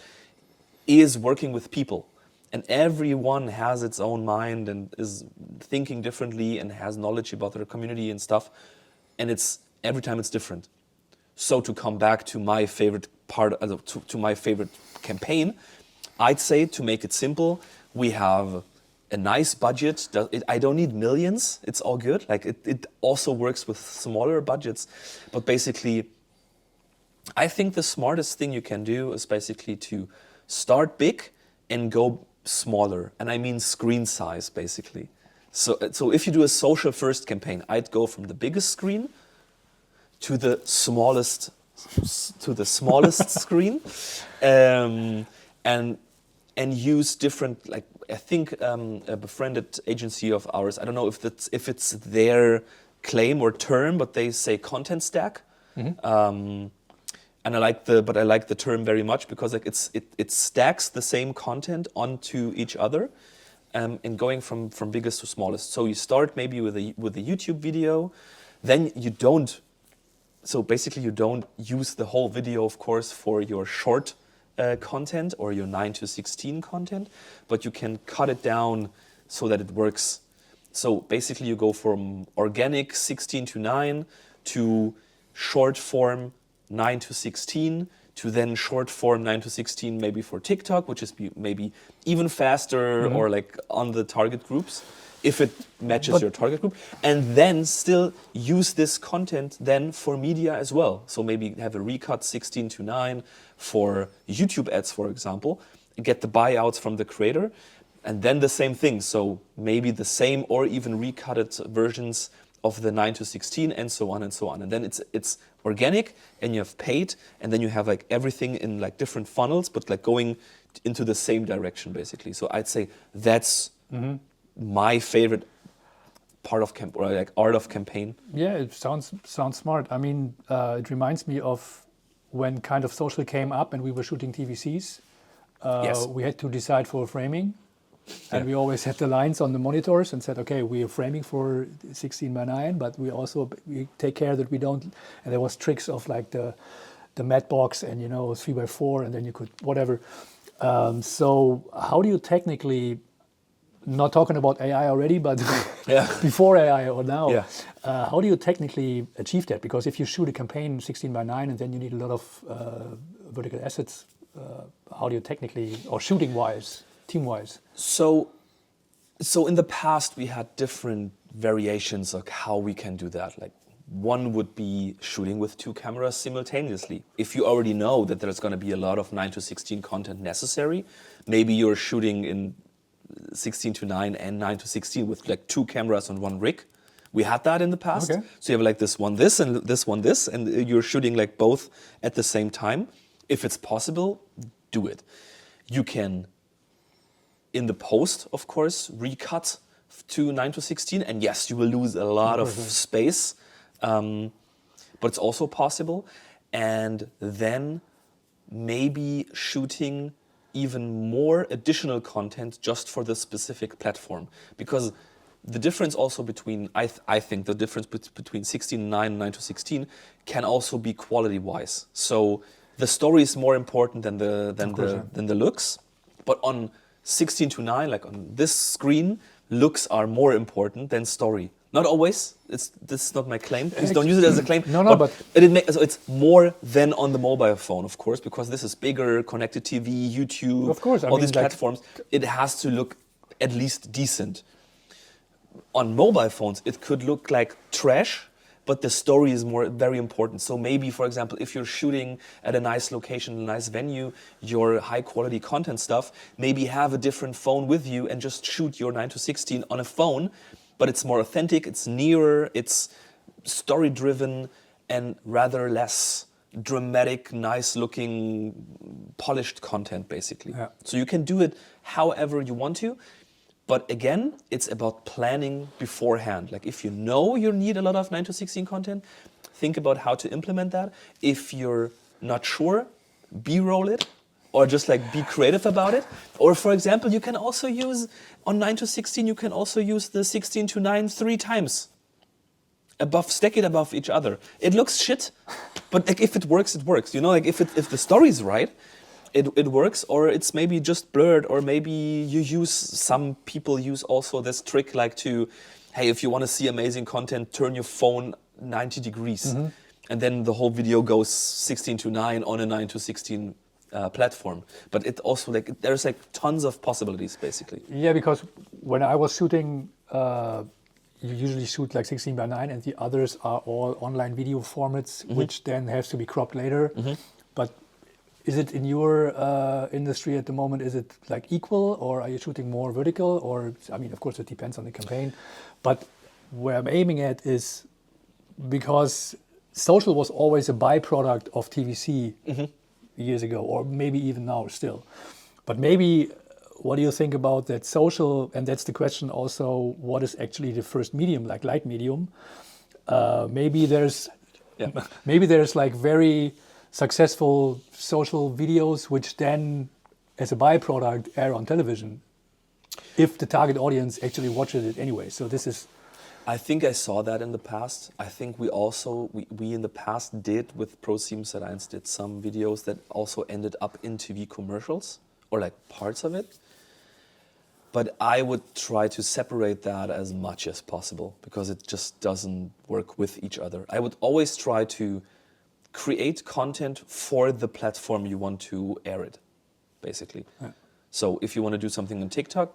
A: is working with people, and everyone has its own mind and is thinking differently and has knowledge about their community and stuff, and it's every time it's different. So to come back to my favorite part, to my favorite campaign, I'd say, to make it simple, we have a nice budget. I don't need millions, it's all good. Like it also works with smaller budgets. But basically, I think the smartest thing you can do is basically to start big and go smaller. And I mean screen size, basically. So if you do a social first campaign, I'd go from the biggest screen to the smallest screen, and use different, like, I think a befriended agency of ours, I don't know if it's their claim or term, but they say content stack. Mm-hmm. And I like the term very much, because like it stacks the same content onto each other, and going from biggest to smallest. So you start maybe with a YouTube video, then you don't use the whole video, of course, for your short content or your 9-16 content, but you can cut it down so that it works. So basically you go from organic 16-9 to short form 9-16 to then short form 9-16 maybe for TikTok, which is maybe even faster, mm-hmm. or like on the target groups, if it matches your target group, and then still use this content then for media as well. So maybe have a recut 16-9 for YouTube ads, for example, get the buyouts from the creator, and then the same thing. So maybe the same or even recutted versions of the 9-16, and so on and so on. And then it's organic, and you have paid, and then you have like everything in like different funnels, but like going into the same direction basically. So I'd say that's mm-hmm. my favorite part of art of campaign.
C: Yeah, it sounds smart. I mean, it reminds me of when kind of social came up and we were shooting TVCs. Yes. We had to decide for framing, and we always had the lines on the monitors and said, okay, we are framing for 16:9, but we take care that we don't. And there was tricks of like the matte box and 3x4, and then you could whatever. So how do you technically? Not talking about AI already, but before AI or now, how do you technically achieve that? Because if you shoot a campaign 16:9 and then you need a lot of vertical assets, how do you technically, or shooting-wise, team-wise?
A: So in the past we had different variations of how we can do that. Like one would be shooting with 2 cameras simultaneously. If you already know that there's going to be a lot of 9-16 content necessary, maybe you're shooting in 16:9 and 9-16 with like 2 cameras on 1 rig. We had that in the past. Okay. So you have like this one this, and this one this, and you're shooting like both at the same time. If it's possible, do it. You can, in the post, of course, recut to 9-16, and yes, you will lose a lot of space, but it's also possible. And then maybe shooting even more additional content just for the specific platform, because the difference also between I think the difference between 16:9 and 9-16 can also be quality-wise. So the story is more important than the looks, but on 16:9, like on this screen, looks are more important than story. Not always. This is not my claim. Please don't use it as a claim.
C: No, but
A: so it's more than on the mobile phone, of course, because this is bigger, connected TV, YouTube,
C: Of course, I
A: all
C: mean,
A: these
C: like-
A: platforms. It has to look at least decent. On mobile phones, it could look like trash, but the story is very important. So maybe, for example, if you're shooting at a nice location, a nice venue, your high quality content stuff, maybe have a different phone with you and just shoot your 9-16 on a phone, but it's more authentic, it's nearer, it's story driven and rather less dramatic, nice looking, polished content basically.
C: Yeah.
A: So you can do it however you want to. But again, it's about planning beforehand. Like if you know you need a lot of 9-16 content, think about how to implement that. If you're not sure, B-roll it or just like be creative about it. Or for example, you can also use on 9-16, you can also use the 16:9 3 times. Stack it above each other. It looks shit, but like if it works, it works. You know, like if the story's right, it works, or it's maybe just blurred, or maybe some people use also this trick like to, hey, if you want to see amazing content, turn your phone 90 degrees. And then the whole video goes 16:9 on a 9-16 platform. But it also there's tons of possibilities basically.
C: Yeah, because when I was shooting, you usually shoot like 16:9, and the others are all online video formats, which then has to be cropped later. But is it in your industry at the moment, is it like equal, or are you shooting more vertical? Or, I mean, of course, it depends on the campaign. But where I'm aiming at is because social was always a byproduct of TVC years ago, or maybe even now still. But maybe, what do you think about that social, and that's the question also, what is actually the first medium, like light medium? Maybe there's like very successful social videos which then, as a byproduct, air on television, if the target audience actually watches it anyway. So this is...
A: I think I saw that in the past. I think we in the past did, with ProSiebenSat.1 did some videos that also ended up in TV commercials, or like parts of it. But I would try to separate that as much as possible, because it just doesn't work with each other. I would always try to create content for the platform you want to air it, basically.
C: Yeah.
A: So if you want to do something on TikTok,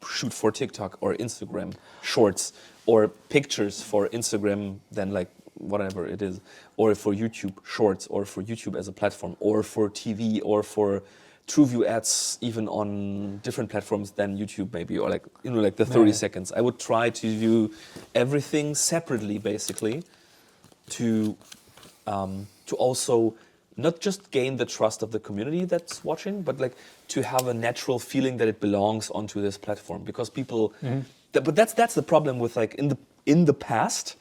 A: shoot for TikTok or Instagram Shorts, or pictures for Instagram, then like whatever it is, or for YouTube Shorts, or for YouTube as a platform, or for TV, or for TrueView ads, even on different platforms than YouTube maybe, or like, you know, like the 30 seconds. I would try to do everything separately, basically, to also not just gain the trust of the community that's watching, but like to have a natural feeling that it belongs onto this platform, because people. But that's the problem with like in the past.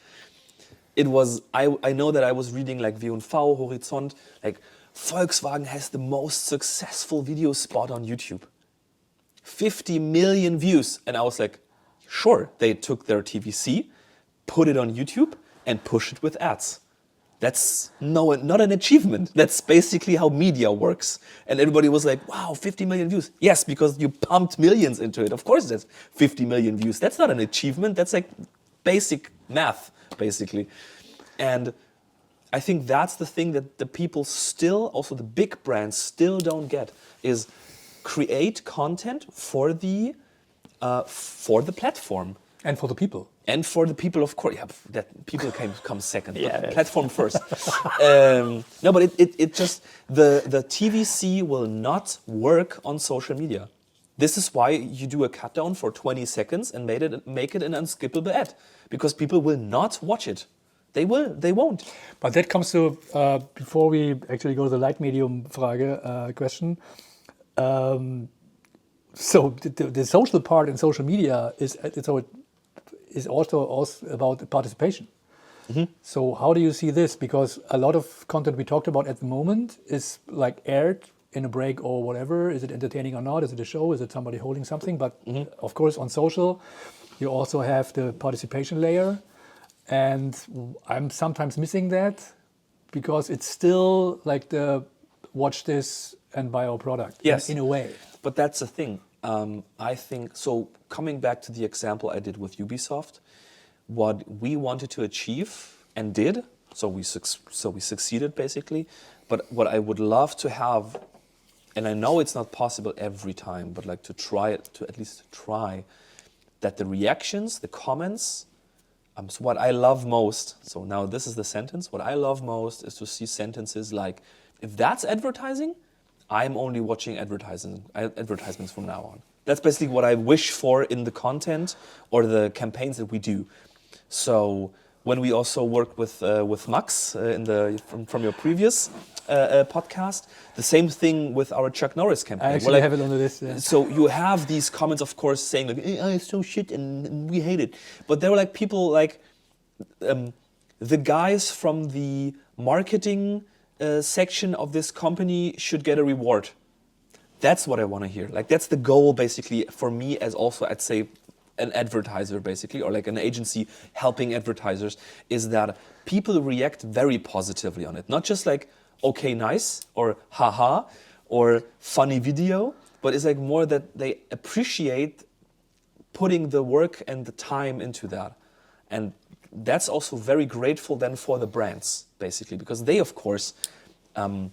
A: It was I know that I was reading like W&V, Horizont, like Volkswagen has the most successful video spot on YouTube. 50 million views, and I was like, sure, they took their TVC, put it on YouTube, and pushed it with ads. That's not an achievement. That's basically how media works. And everybody was like, wow, 50 million views. Yes, because you pumped millions into it. Of course that's 50 million views. That's not an achievement. That's like basic math, basically. And I think that's the thing that the people still, also the big brands still don't get, is create content for the platform.
C: And for the people.
A: And for the people, of course, yeah, that people can come second, but
C: Yeah.
A: platform first. No, but it just, the TVC will not work on social media. This is why you do a cut down for 20 seconds and make it an unskippable ad, because people will not watch it. They won't.
C: But that comes to, before we actually go to the light medium question. So the social part in social media is also about participation. So how do you see this? Because a lot of content we talked about at the moment is like aired in a break or whatever. Is it entertaining or not? Is it a show? Is it somebody holding something? But of course on social, you also have the participation layer. And I'm sometimes missing that, because it's still like the watch this and buy our product.
A: Yes.
C: In a way.
A: But that's the thing. I think, so coming back to the example I did with Ubisoft, what we wanted to achieve and did. So we succeeded basically. But what I would love to have, and I know it's not possible every time, but like to at least try, that the reactions, the comments, so what I love most, so now this is the sentence, what I love most is to see sentences like, if that's advertising, I'm only watching advertisements from now on. That's basically what I wish for in the content or the campaigns that we do. So when we also worked with Max from your previous podcast, the same thing with our Chuck Norris campaign.
C: I actually have it on the list. Yeah.
A: So you have these comments, of course, saying like, it's so shit and we hate it. But there were like people like the guys from the marketing section of this company should get a reward. That's what I want to hear. Like that's the goal basically for me as also, I'd say, an advertiser basically, or like an agency helping advertisers, is that people react very positively on it. Not just like, okay, nice, or haha, or funny video, but it's like more that they appreciate putting the work and the time into that. And that's also very grateful then for the brands, basically, because they, of course,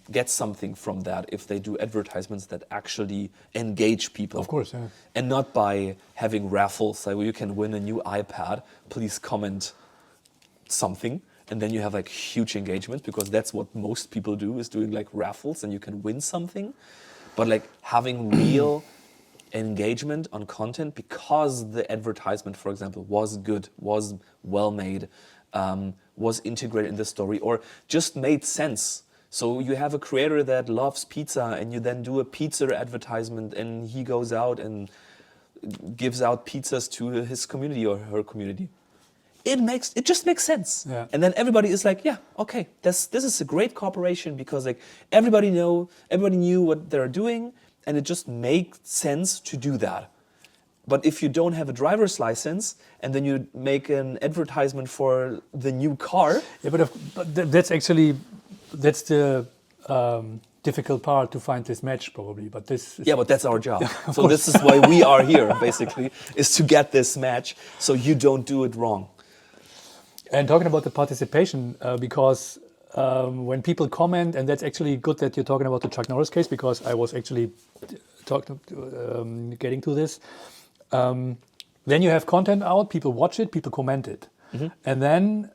A: get something from that if they do advertisements that actually engage people.
C: Of course, yeah.
A: And not by having raffles, like you can win a new iPad, please comment something. And then you have like huge engagement, because that's what most people do, is doing like raffles and you can win something. But like having real engagement on content because the advertisement, for example, was good, was well made, was integrated in the story, or just made sense. So you have a creator that loves pizza and you then do a pizza advertisement and he goes out and gives out pizzas to his community or her community. It just makes sense.
C: Yeah.
A: And then everybody is like, yeah, okay, this is a great cooperation, because like everybody knew what they're doing, and it just makes sense to do that. But if you don't have a driver's license and then you make an advertisement for the new car,
C: Yeah, but that's the difficult part, to find this match probably. But this is,
A: yeah, but that's our job. So this is why we are here, basically, is to get this match so you don't do it wrong.
C: And talking about the participation, because when people comment, and that's actually good that you're talking about the Chuck Norris case, because I was actually getting to this. Then you have content out, people watch it, people comment it. Mm-hmm. And then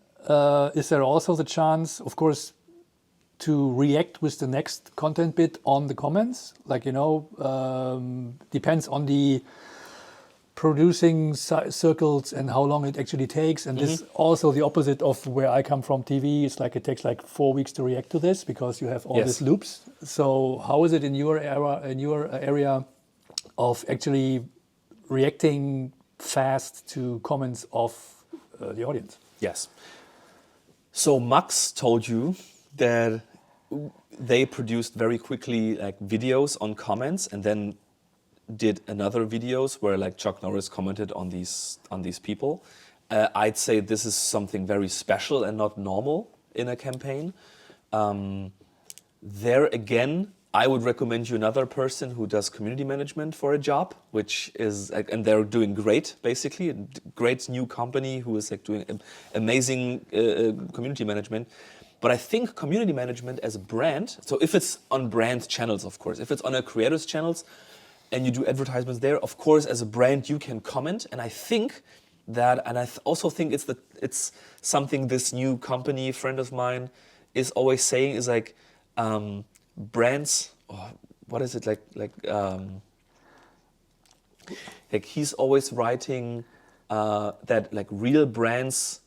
C: is there also the chance, of course, to react with the next content bit on the comments? Like, depends on the producing circles and how long it actually takes. And this also the opposite of where I come from, TV. It's like it takes like 4 weeks to react to this, because you have all these loops. So how is it in your area of actually reacting fast to comments of the audience?
A: Yes. So Max told you that they produced very quickly like videos on comments, and then did another videos where like Chuck Norris commented on these people. I'd say this is something very special and not normal in a campaign. There again, I would recommend you another person who does community management for a job, which is, and they're doing great, basically, a great new company who is like doing amazing community management. But I think community management as a brand, so if it's on brand channels, of course, if it's on a creator's channels and you do advertisements there, of course, as a brand, you can comment. And I think that, and I also think it's something this new company friend of mine is always saying, is like, brands, what is it like he's always writing that like real brands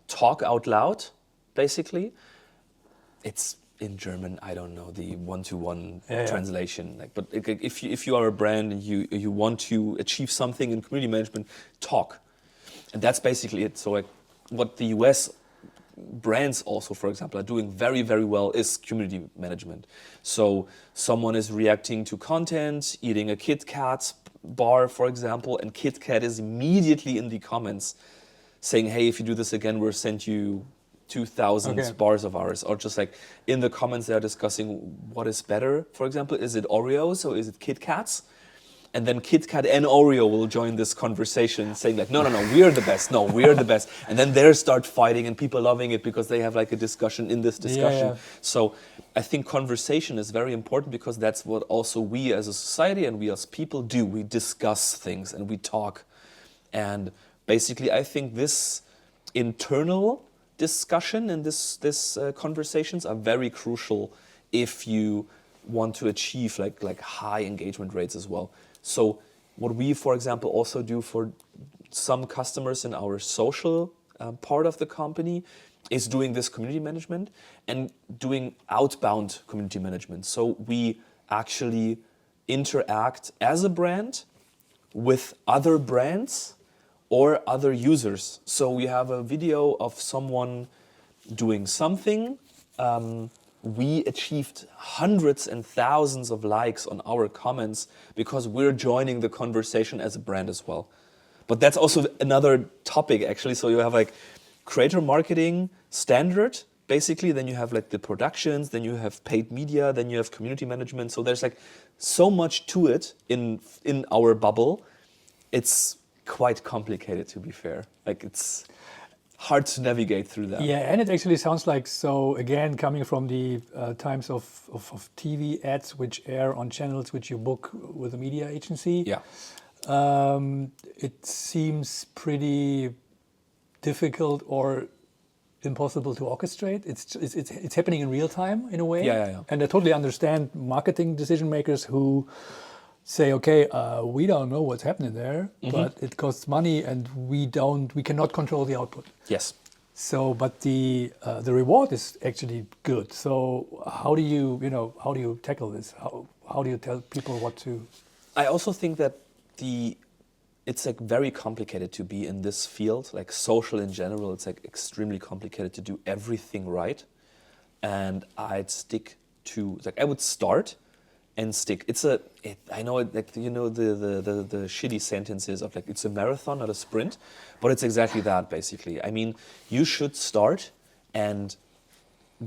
A: talk out loud, basically. It's in German, I don't know the one-to-one translation. Like, but if you are a brand and you want to achieve something in community management, talk, and that's basically it. So like what the US brands also, for example, are doing very, very well is community management. So someone is reacting to content, eating a Kit Kat bar, for example, and Kit Kat is immediately in the comments saying, hey, if you do this again, we'll send you 2,000 bars of ours. Or just like in the comments, they're discussing what is better, for example. Is it Oreos or is it Kit Kats? and then Kit Kat and Oreo will join this conversation saying like, no, we're the best. No, we're the best. And then they start fighting and people loving it because they have like a discussion in this discussion.
C: Yeah.
A: So I think conversation is very important because that's what also we as a society and we as people do. We discuss things and we talk. And basically I think this internal discussion and this conversations are very crucial if you want to achieve like high engagement rates as well. So what we, for example, also do for some customers in our social part of the company is doing this community management and doing outbound community management. So we actually interact as a brand with other brands or other users. So we have a video of someone doing something. We achieved hundreds and thousands of likes on our comments because we're joining the conversation as a brand as well. But that's also another topic actually. So you have like creator marketing standard, basically, then you have like the productions, then you have paid media, then you have community management. So there's like so much to it in our bubble. It's quite complicated, to be fair. Like it's hard to navigate through that.
C: Yeah, and it actually sounds like, so again, coming from the times of TV ads which air on channels which you book with a media agency.
A: Yeah.
C: It seems pretty difficult or impossible to orchestrate. It's happening in real time in a way.
A: Yeah.
C: And I totally understand marketing decision makers who say, okay, we don't know what's happening there, but it costs money and we cannot control the output.
A: Yes.
C: So, but the reward is actually good. So how do you tackle this? How do you tell people what to?
A: I also think that it's like very complicated to be in this field, like social in general. It's like extremely complicated to do everything right, and I'd stick to I would start and stick. I know it, like the shitty sentences of like it's a marathon, not a sprint, but it's exactly that basically. I mean, you should start and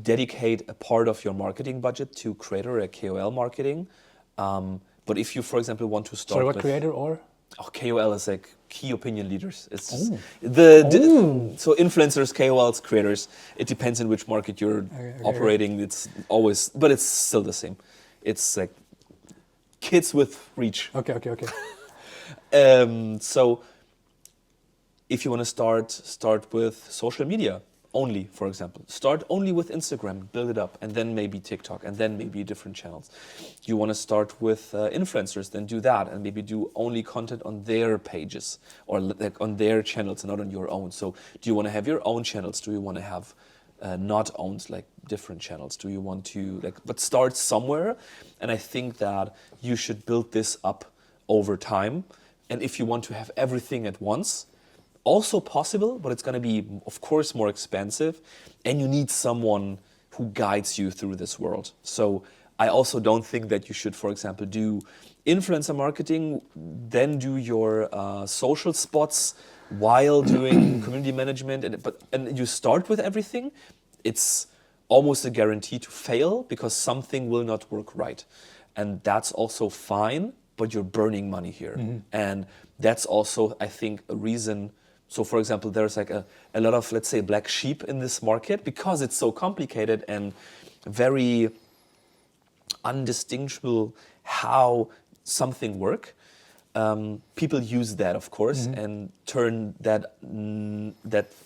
A: dedicate a part of your marketing budget to creator or KOL marketing. But if you, for example, want to start
C: Sorry, what
A: with
C: creator or?
A: KOL is like key opinion leaders. It's
C: Oh.
A: So influencers, KOLs, creators. It depends in which market you're operating. It's always, but it's still the same. It's like kids with reach.
C: Okay.
A: So if you want to start with social media only, for example. Start only with Instagram, build it up, and then maybe TikTok, and then maybe different channels. You want to start with influencers, then do that, and maybe do only content on their pages or like on their channels and not on your own. So do you want to have your own channels? Do you want to have not owned like different channels? Do you want to but start somewhere? And I think that you should build this up over time. And if you want to have everything at once, also possible, but it's going to be, of course, more expensive, and you need someone who guides you through this world. So I also don't think that you should, for example, do influencer marketing, then do your social spots while doing community management, and you start with everything. It's almost a guarantee to fail because something will not work right, and that's also fine. But you're burning money here, and that's also, I think, a reason. So, for example, there's like a lot of, let's say, black sheep in this market because it's so complicated and very undistinguishable how something works. People use that, of course, and turn that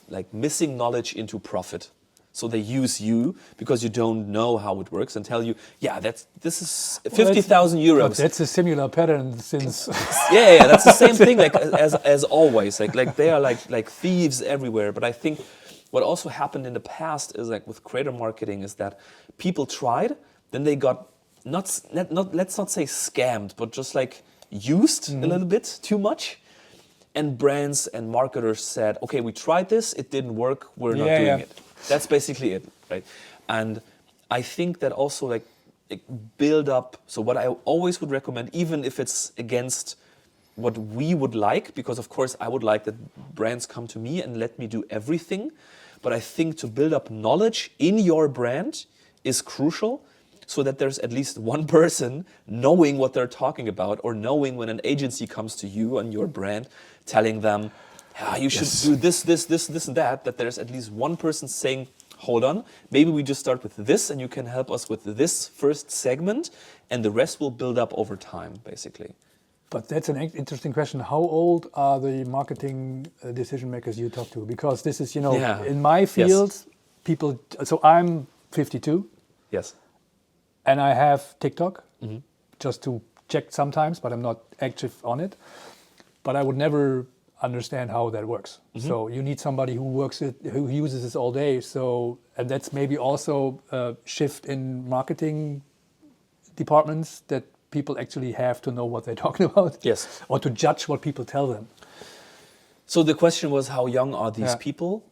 A: like missing knowledge into profit. So they use you because you don't know how it works and tell you, yeah, this is 50,000 euros.
C: That's a similar pattern since.
A: Yeah, that's the same thing. Like as always, like they are like thieves everywhere. But I think what also happened in the past is like with creator marketing is that people tried, then they got not let's not say scammed, but just like used a little bit too much. And brands and marketers said, okay, we tried this, it didn't work, we're not doing it. That's basically it, right? And I think that also like build up. So what I always would recommend, even if it's against what we would like, because of course I would like that brands come to me and let me do everything. But I think to build up knowledge in your brand is crucial. so that there's at least one person knowing what they're talking about, or knowing when an agency comes to you and your brand, telling them, you should do this, and that there's at least one person saying, hold on, maybe we just start with this and you can help us with this first segment, and the rest will build up over time, basically.
C: But that's an interesting question. How old are the marketing decision makers you talk to? Because this is, in my field, people, so I'm 52.
A: Yes.
C: And I have TikTok, just to check sometimes, but I'm not active on it. But I would never understand how that works. So you need somebody who uses this all day. So, and that's maybe also a shift in marketing departments, that people actually have to know what they're talking about.
A: Yes.
C: Or to judge what people tell them.
A: So the question was, how young are these people?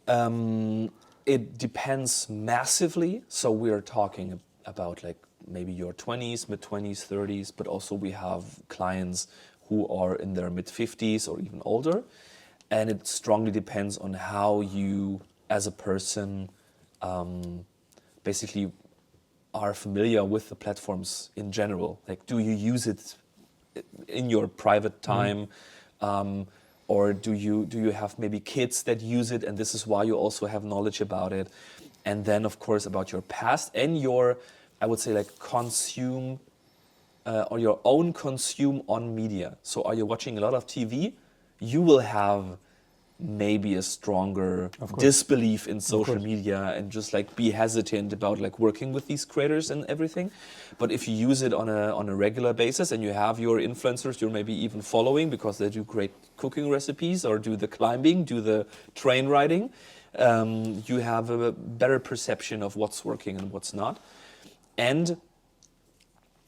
A: It depends massively. So we are talking about like maybe your 20s, mid-20s, 30s, but also we have clients who are in their mid-50s or even older. And it strongly depends on how you, as a person, basically are familiar with the platforms in general. Like, do you use it in your private time? Or do you have maybe kids that use it, and this is why you also have knowledge about it? And then, of course, about your past and your, I would say, like consume, or your own consume on media. So are you watching a lot of TV? You will have maybe a stronger disbelief in social media and just like be hesitant about like working with these creators and everything. But if you use it on a regular basis and you have your influencers you're maybe even following because they do great cooking recipes or do the climbing, do the train riding, you have a better perception of what's working and what's not. And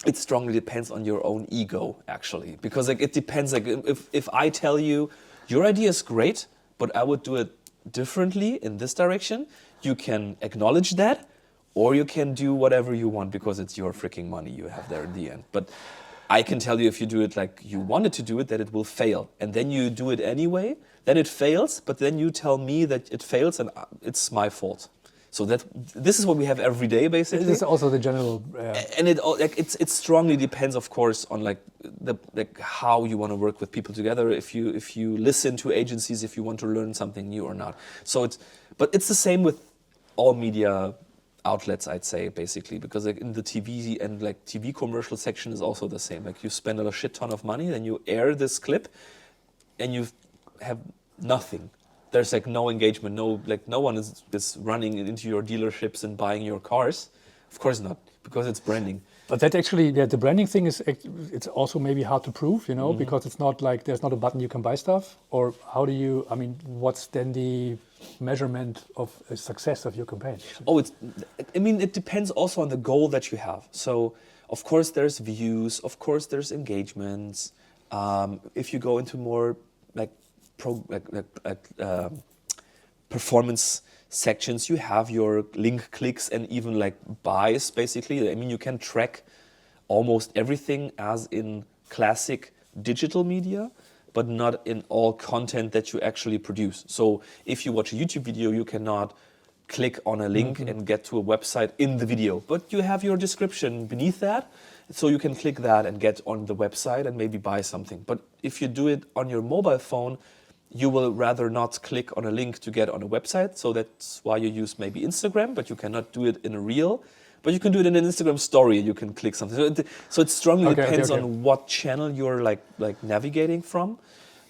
A: it strongly depends on your own ego, actually, because like it depends. Like if I tell you your idea is great, but I would do it differently in this direction, you can acknowledge that, or you can do whatever you want because it's your freaking money you have there in the end. But I can tell you if you do it like you wanted to do it, that it will fail, and then you do it anyway, then it fails. But then you tell me that it fails, and it's my fault. So this is what we have every day, basically.
C: This is also the general.
A: And it strongly depends, of course, on like how you want to work with people together. If you listen to agencies, if you want to learn something new or not. But it's the same with all media outlets, I'd say, basically, because like in the TV and like TV commercial section is also the same. Like you spend a shit ton of money, then you air this clip, and you have nothing. There's like no engagement, no one is running into your dealerships and buying your cars. Of course not, because it's branding.
C: But that actually, the branding thing it's also maybe hard to prove, because it's not like there's not a button you can buy stuff. Or how do you? I mean, what's then the measurement of a success of your campaign?
A: It depends also on the goal that you have. So of course there's views, of course there's engagements. If you go into more performance sections, you have your link clicks and even like buys, basically. I mean, you can track almost everything as in classic digital media, but not in all content that you actually produce. So if you watch a YouTube video, you cannot click on a link and get to a website in the video, but you have your description beneath that, so you can click that and get on the website and maybe buy something. But if you do it on your mobile phone, you will rather not click on a link to get on a website. So that's why you use maybe Instagram, but you cannot do it in a reel. But you can do it in an Instagram story and you can click something. So it strongly depends on what channel you're like navigating from,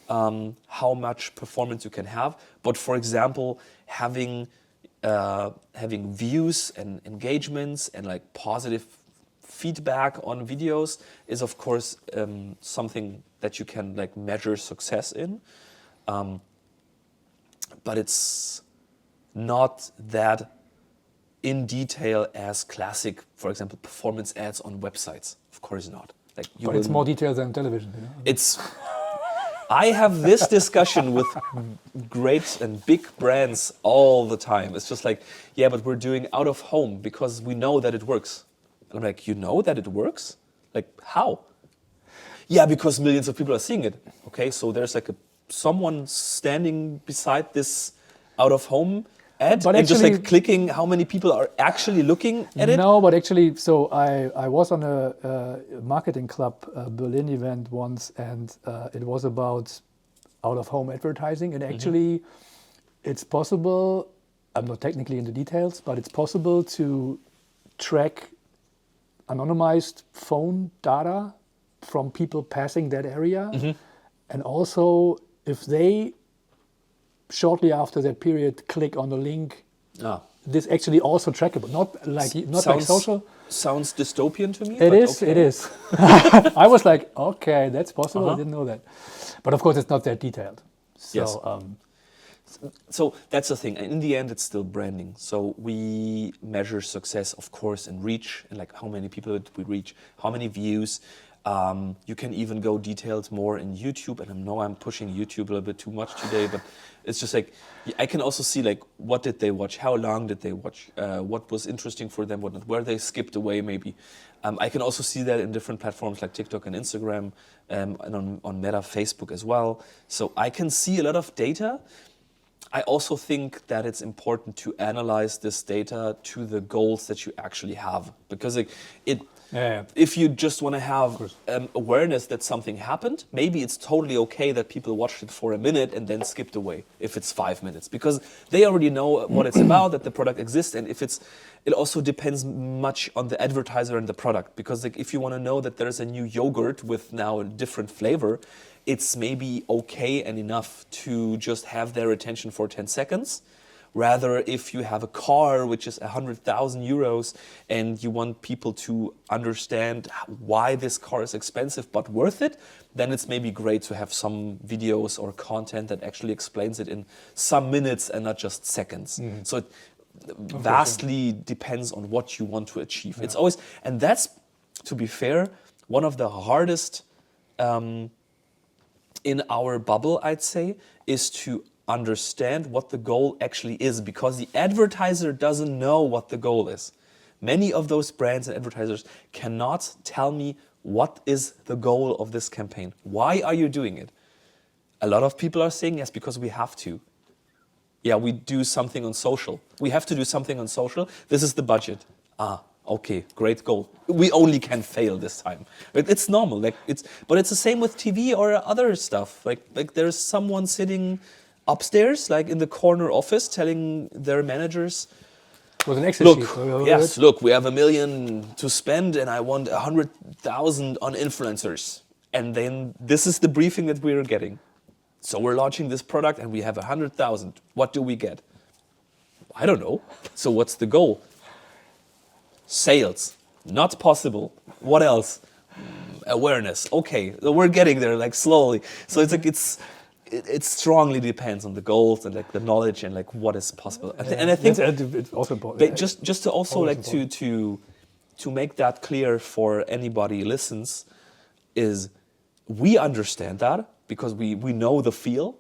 A: how much performance you can have. But for example, having views and engagements and like positive feedback on videos is of course something that you can like measure success in. But it's not that in detail as classic, for example, performance ads on websites. Of course not.
C: But it's more detailed than television.
A: I have this discussion with great and big brands all the time. It's just like, yeah, but we're doing out of home because we know that it works. And I'm like, you know that it works? Like, how? Yeah, because millions of people are seeing it. Okay, so there's like someone standing beside this out of home ad
C: But
A: and just
C: actually-
A: like clicking how many people are actually looking at it?
C: No, but actually, so I was on a marketing club Berlin event once, and it was about out-of-home advertising. And actually, it's possible. I'm not technically in the details, but it's possible to track anonymized phone data from people passing that area, and also if they shortly after that period click on the link.
A: Ah.
C: This actually also trackable, not like social.
A: Sounds dystopian to me.
C: It
A: but
C: is.
A: okay.
C: It is. I was like, okay, that's possible. I didn't know that, but of course, it's not that detailed. So,
A: Yes. So that's the thing. In the end, it's still branding. So we measure success, of course, in reach, and like how many people did we reach, how many views. You can even go detailed more in YouTube. And I know I'm pushing YouTube a little bit too much today, but it's just like I can also see like what did they watch, how long did they watch, what was interesting for them, what not, where they skipped away maybe. I can also see that in different platforms like TikTok and Instagram, and on Meta, Facebook as well. So I can see a lot of data. I also think that it's important to analyze this data to the goals that you actually have, because if you just want to have awareness that something happened, maybe it's totally okay that people watched it for a minute and then skipped away if it's 5 minutes, because they already know what it's about, that the product exists. And it also depends much on the advertiser and the product, because like if you want to know that there's a new yogurt with now a different flavor, it's maybe okay and enough to just have their attention for 10 seconds. Rather, if you have a car which is 100,000 euros and you want people to understand why this car is expensive but worth it, then it's maybe great to have some videos or content that actually explains it in some minutes and not just seconds. So it vastly depends on what you want to achieve. It's always, and that's, to be fair, one of the hardest in our bubble, I'd say, is to understand what the goal actually is, because the advertiser doesn't know what the goal is. Many of those brands and advertisers cannot tell me what is the goal of this campaign. Why are you doing it? A lot of people are saying yes, because we have to. Yeah, we do something on social. We have to do something on social. This is the budget. Okay, great goal. We only can fail this time. It's normal. But it's the same with TV or other stuff. Like there's someone sitting upstairs, like in the corner office, telling their managers,
C: with an Excel sheet.
A: Look, we have 1 million to spend, and I want 100,000 on influencers. And then this is the briefing that we're getting. So we're launching this product, and we have 100,000. What do we get? I don't know. So what's the goal? Sales. Not possible. What else? Awareness. Okay, we're getting there, like slowly. So it's like it strongly depends on the goals and like the knowledge and like what is possible. And I think
C: it's also important.
A: Just to also like to make that clear for anybody who listens, is we understand that because we know the feel,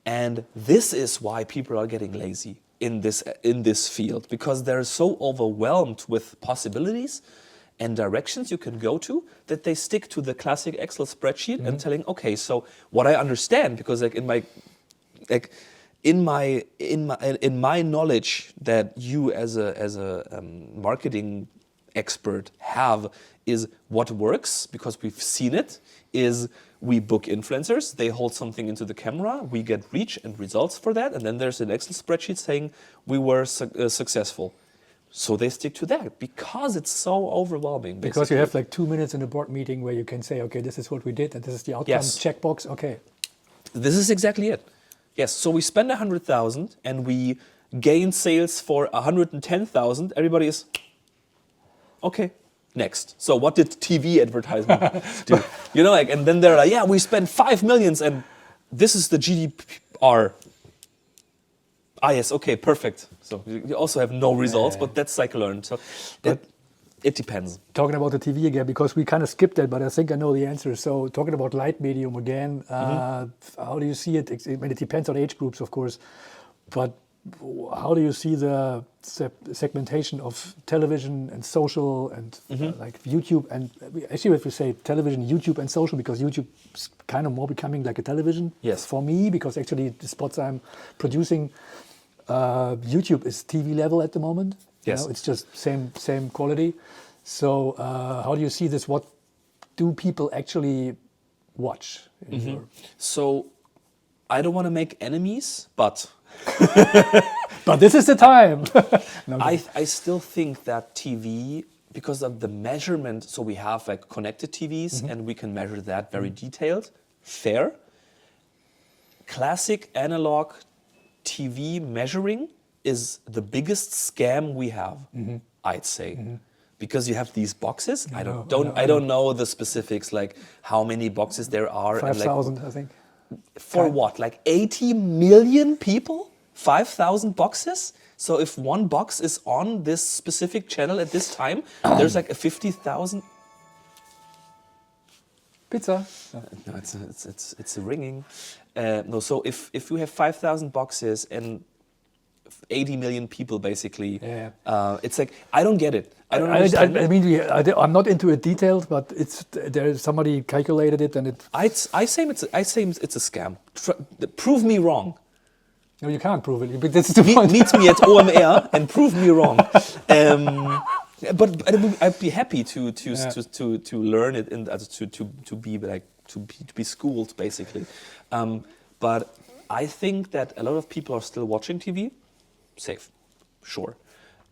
A: and this is why people are getting lazy in this field, because they're so overwhelmed with possibilities and directions you can go to that they stick to the classic Excel spreadsheet and telling, okay, so what I understand, because like in my knowledge that you as a marketing expert have is what works, because we've seen it, is we book influencers, they hold something into the camera, we get reach and results for that, and then there's an Excel spreadsheet saying we were successful. So they stick to that because it's so overwhelming. Basically.
C: Because you have like 2 minutes in a board meeting where you can say, okay, this is what we did and this is the outcome, checkbox, okay.
A: This is exactly it. Yes, so we spend 100,000 and we gain sales for 110,000. Everybody is, okay, next. So what did TV advertisement do? You know, like, and then they're like, yeah, we spent 5 million and this is the GDPR. Yes, okay, perfect. So you also have no results, but that's like learned. So it depends.
C: Talking about the TV again, because we kind of skipped that, but I think I know the answer. So talking about light medium again, how do you see it? I mean, it depends on age groups, of course, but how do you see the segmentation of television and social and like YouTube? And actually, if you say television, YouTube and social, because YouTube is kind of more becoming like a television for me, because actually the spots I'm producing YouTube is TV level at the moment. You
A: Yes.
C: know, it's just same quality. So how do you see this? What do people actually watch? In your...
A: So I don't want to make enemies, but
C: But this is the time. No,
A: I still think that TV, because of the measurement, so we have like connected TVs and we can measure that very detailed, fair. Classic analog TV measuring is the biggest scam we have, I'd say. Because you have these boxes. I don't know the specifics, like how many boxes there are.
C: 5,000, I think.
A: For what? Like 80 million people? 5,000 boxes? So if one box is on this specific channel at this time, there's like a 50,000.
C: Pizza.
A: No, it's a ringing. No, so if you have 5,000 boxes and 80 million people basically, it's like I don't get it. I don't understand.
C: I mean, I'm not into it detailed, but there's somebody calculated it, and it.
A: I say it's a scam. Prove me wrong.
C: No, you can't prove it. But this is the point.
A: Meet me at OMR and prove me wrong. But I'd be happy to learn it and to be schooled basically. But I think that a lot of people are still watching TV. Safe, sure.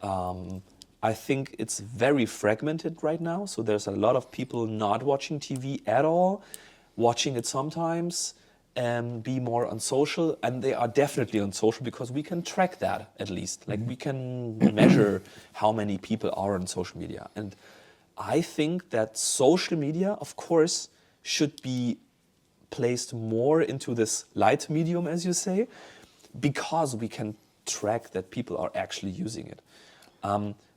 A: I think it's very fragmented right now. So there's a lot of people not watching TV at all, watching it sometimes, and be more on social. And they are definitely on social because we can track that at least. Like we can measure how many people are on social media. And I think that social media, of course, should be placed more into this light medium, as you say, because we can track that people are actually using it.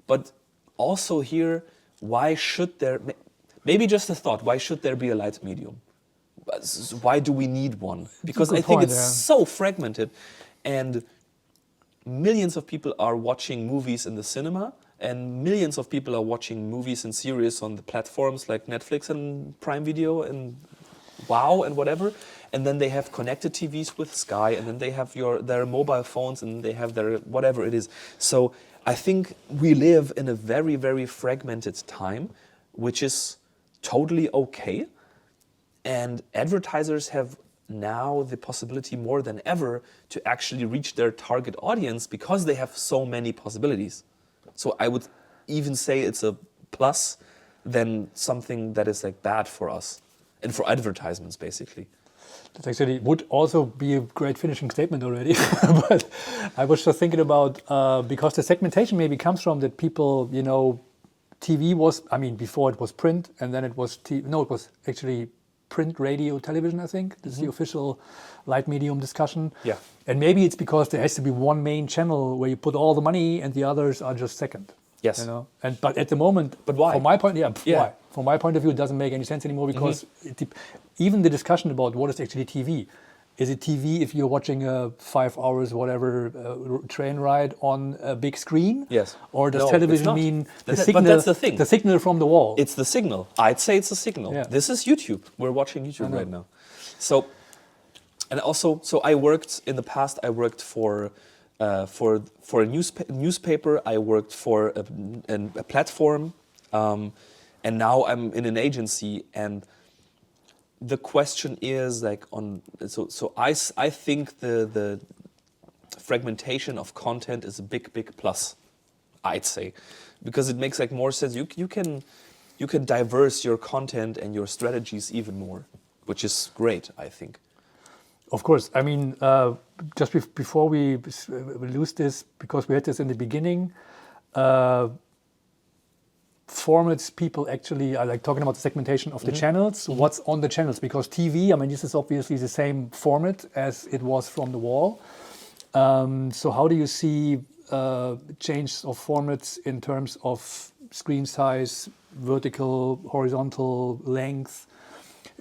A: But also here, why should there, maybe just a thought, why should there be a light medium? Why do we need one? Because I think it's so fragmented and millions of people are watching movies in the cinema and millions of people are watching movies and series on the platforms like Netflix and Prime Video and Wow and whatever. And then they have connected TVs with Sky and then they have their mobile phones and they have their whatever it is. So I think we live in a very, very fragmented time, which is totally okay. And advertisers have now the possibility more than ever to actually reach their target audience because they have so many possibilities. So I would even say it's a plus than something that is like bad for us and for advertisements basically.
C: That actually would also be a great finishing statement already. But I was just thinking about, because the segmentation maybe comes from that people, you know, TV was, I mean, before it was print and then it was, it was actually print, radio, television, I think. This is the official light medium discussion.
A: Yeah.
C: And maybe it's because there has to be one main channel where you put all the money and the others are just second.
A: Yes.
C: You know? But at the moment,
A: but why?
C: From my point, why? From my point of view, it doesn't make any sense anymore because even the discussion about what is actually TV. Is it TV if you're watching a 5 hours, whatever, train ride on a big screen?
A: Yes.
C: Or does television mean the signal?
A: But that's the thing.
C: The signal from the wall.
A: It's the signal. I'd say it's a signal.
C: Yeah.
A: This is YouTube. We're watching YouTube right now. So, and also, so I worked in the past. I worked for a newspaper. I worked for a platform, and now I'm in an agency. And the question is like so I think the fragmentation of content is a big plus, I'd say, because it makes like more sense. You can diverse your content and your strategies even more, which is great, I think.
C: Of course. I mean, just before we lose this, because we had this in the beginning, formats people actually are like talking about the segmentation of the channels, what's on the channels, because TV, I mean, this is obviously the same format as it was from the wall. So how do you see change of formats in terms of screen size, vertical, horizontal, length?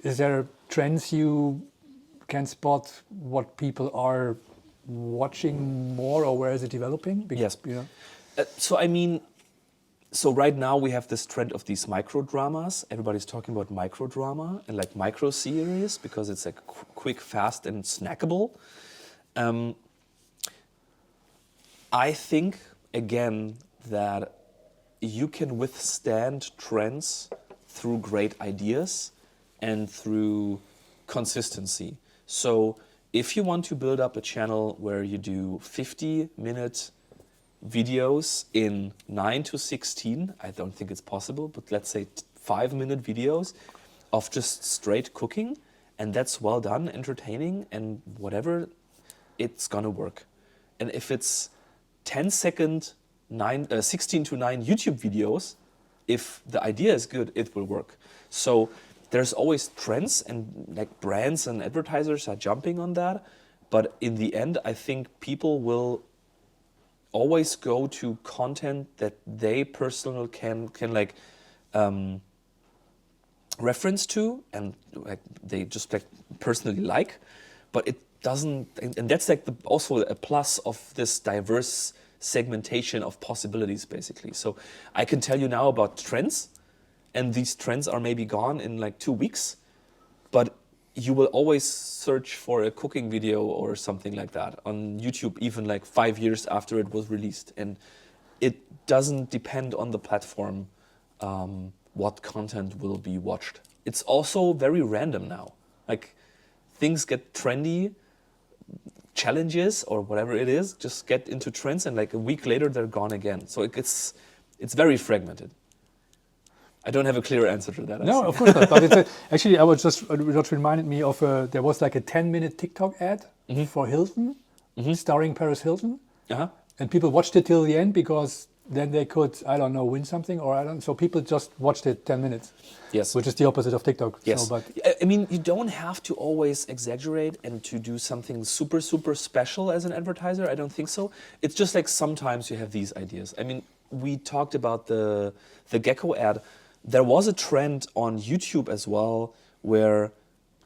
C: Is there trends you can spot, what people are watching more, or where is it developing?
A: Yes.
C: You know?
A: So I mean, so right now we have this trend of these micro dramas. Everybody's talking about micro drama and like micro series because it's like quick, fast, and snackable. I think, again, that you can withstand trends through great ideas and through consistency. So if you want to build up a channel where you do 50-minute videos in 9 to 16, I don't think it's possible, but let's say 5-minute videos of just straight cooking, and that's well done, entertaining, and whatever, it's gonna work. And if it's 10-second 16 to 9 YouTube videos, if the idea is good, it will work. So there's always trends, and like brands and advertisers are jumping on that. But in the end, I think people will always go to content that they personally can like reference to, and like they just like personally like. But it doesn't, and that's like also a plus of this diverse segmentation of possibilities, basically. So I can tell you now about trends, and these trends are maybe gone in like 2 weeks, but you will always search for a cooking video or something like that on YouTube, even like 5 years after it was released. And it doesn't depend on the platform what content will be watched. It's also very random now. Like things get trendy, challenges or whatever it is just get into trends, and like a week later they're gone again. So it's very fragmented. I don't have a clear answer to that.
C: No, of course not. But it's actually, I was just reminded me of there was like a 10-minute TikTok ad for Hilton, starring Paris Hilton, and people watched it till the end because then they could, I don't know, win something, or I don't. So people just watched it 10 minutes.
A: Yes.
C: Which is the opposite of TikTok.
A: Yes.
C: So, but
A: I mean, you don't have to always exaggerate and to do something super, super special as an advertiser. I don't think so. It's just like sometimes you have these ideas. I mean, we talked about the gecko ad. There was a trend on YouTube as well where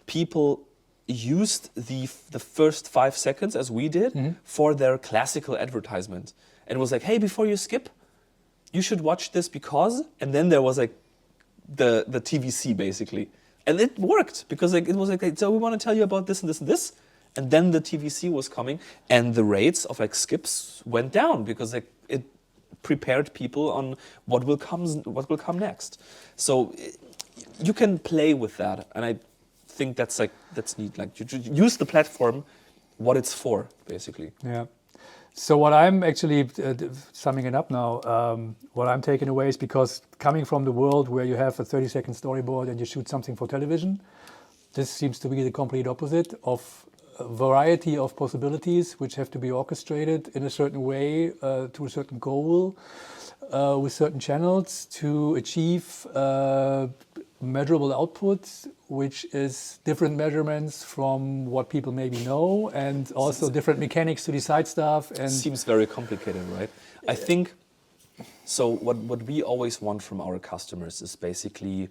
A: people used the first 5 seconds, as we did, for their classical advertisement. And it was like, hey, before you skip, you should watch this because, and then there was like the TVC basically. And it worked because like it was like, so we want to tell you about this and this and this. And then the TVC was coming, and the rates of like skips went down because like it prepared people on what will come next. So you can play with that, and I think that's neat. Like you use the platform, what it's for, basically.
C: yeah. So what I'm actually summing it up now, what I'm taking away is because coming from the world where you have a 30-second storyboard and you shoot something for television, this seems to be the complete opposite of a variety of possibilities which have to be orchestrated in a certain way to a certain goal with certain channels to achieve measurable outputs, which is different measurements from what people maybe know, and also different mechanics to decide stuff. And
A: seems very complicated, right? I think so. What we always want from our customers is basically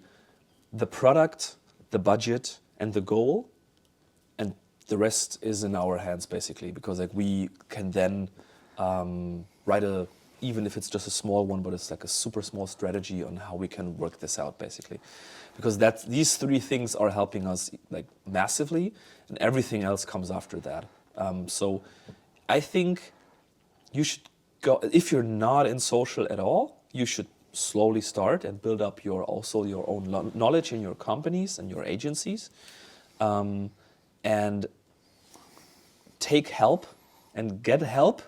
A: the product, the budget, and the goal, and the rest is in our hands, basically, because like we can then write even if it's just a small one, but it's like a super small strategy on how we can work this out, basically. Because these three things are helping us like massively, and everything else comes after that. So I think you should go, if you're not in social at all, you should slowly start and build up your own knowledge in your companies and your agencies, and take help and get help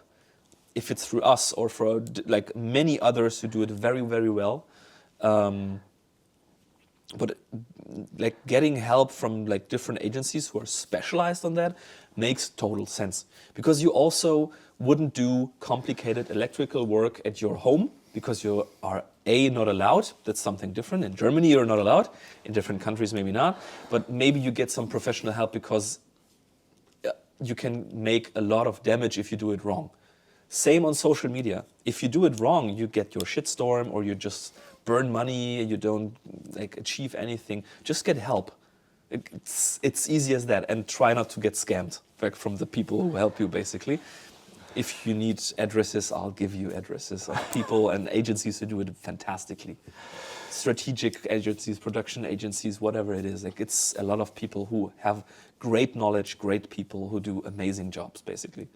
A: if it's through us or for like many others who do it very, very well. But like getting help from like different agencies who are specialized on that makes total sense, because you also wouldn't do complicated electrical work at your home because you are not allowed. That's something different. In Germany you're not allowed, in different countries maybe not, but maybe you get some professional help because you can make a lot of damage if you do it wrong. Same on social media. If you do it wrong, you get your shitstorm, or you just burn money, you don't like achieve anything. Just get help. It's easy as that, and try not to get scammed back from the people who help you, basically. If you need addresses, I'll give you addresses of people and agencies who do it fantastically. Strategic agencies, production agencies, whatever it is. Like it's a lot of people who have great knowledge, great people who do amazing jobs, basically.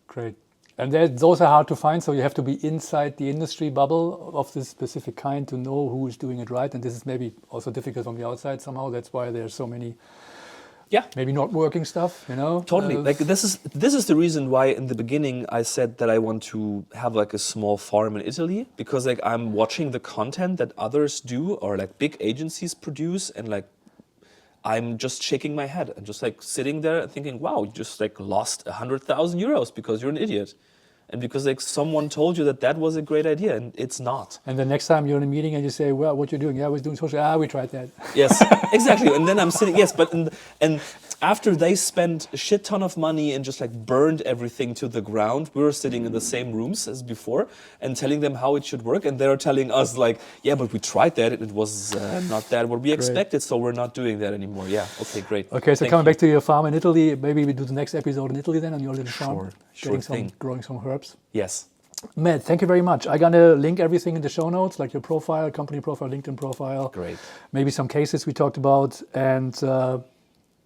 C: Great. And those are hard to find, so you have to be inside the industry bubble of this specific kind to know who is doing it right. And this is maybe also difficult from the outside somehow. That's why there's so many
A: Yeah.
C: maybe not working stuff, you know?
A: Totally. Like this is the reason why in the beginning I said that I want to have like a small farm in Italy, because like I'm watching the content that others do or like big agencies produce, and like I'm just shaking my head and just like sitting there thinking, wow, you just like lost 100,000 euros because you're an idiot. And because like someone told you that that was a great idea, and it's not.
C: And the next time you're in a meeting and you say, well, what you're doing? Yeah, I was doing social. We tried that.
A: Yes, exactly. And then I'm sitting, yes, but and after they spent a shit ton of money and just like burned everything to the ground, we were sitting in the same rooms as before and telling them how it should work. And they're telling us like, yeah, but we tried that. It was not that what we expected. So we're not doing that anymore. Yeah. Okay, great.
C: Okay, so
A: Thank
C: coming
A: you.
C: back to your farm in Italy, maybe we do the next episode in Italy then on your little farm.
A: Sure thing.
C: Growing some herbs.
A: Yes.
C: Matt, thank you very much. I'm going to link everything in the show notes, like your profile, company profile, LinkedIn profile.
A: Great.
C: Maybe some cases we talked about. And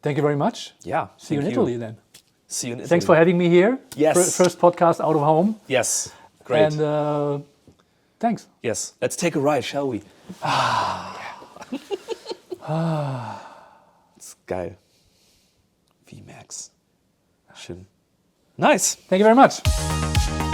C: thank you very much.
A: Yeah.
C: See you in
A: thank
C: Italy then.
A: See you in Italy.
C: Thanks for having me here.
A: Yes.
C: First podcast out of home.
A: Yes. Great.
C: And thanks.
A: Yes. Let's take a ride, shall we? It's geil. VMAX. Schön. Nice.
C: Thank you very much.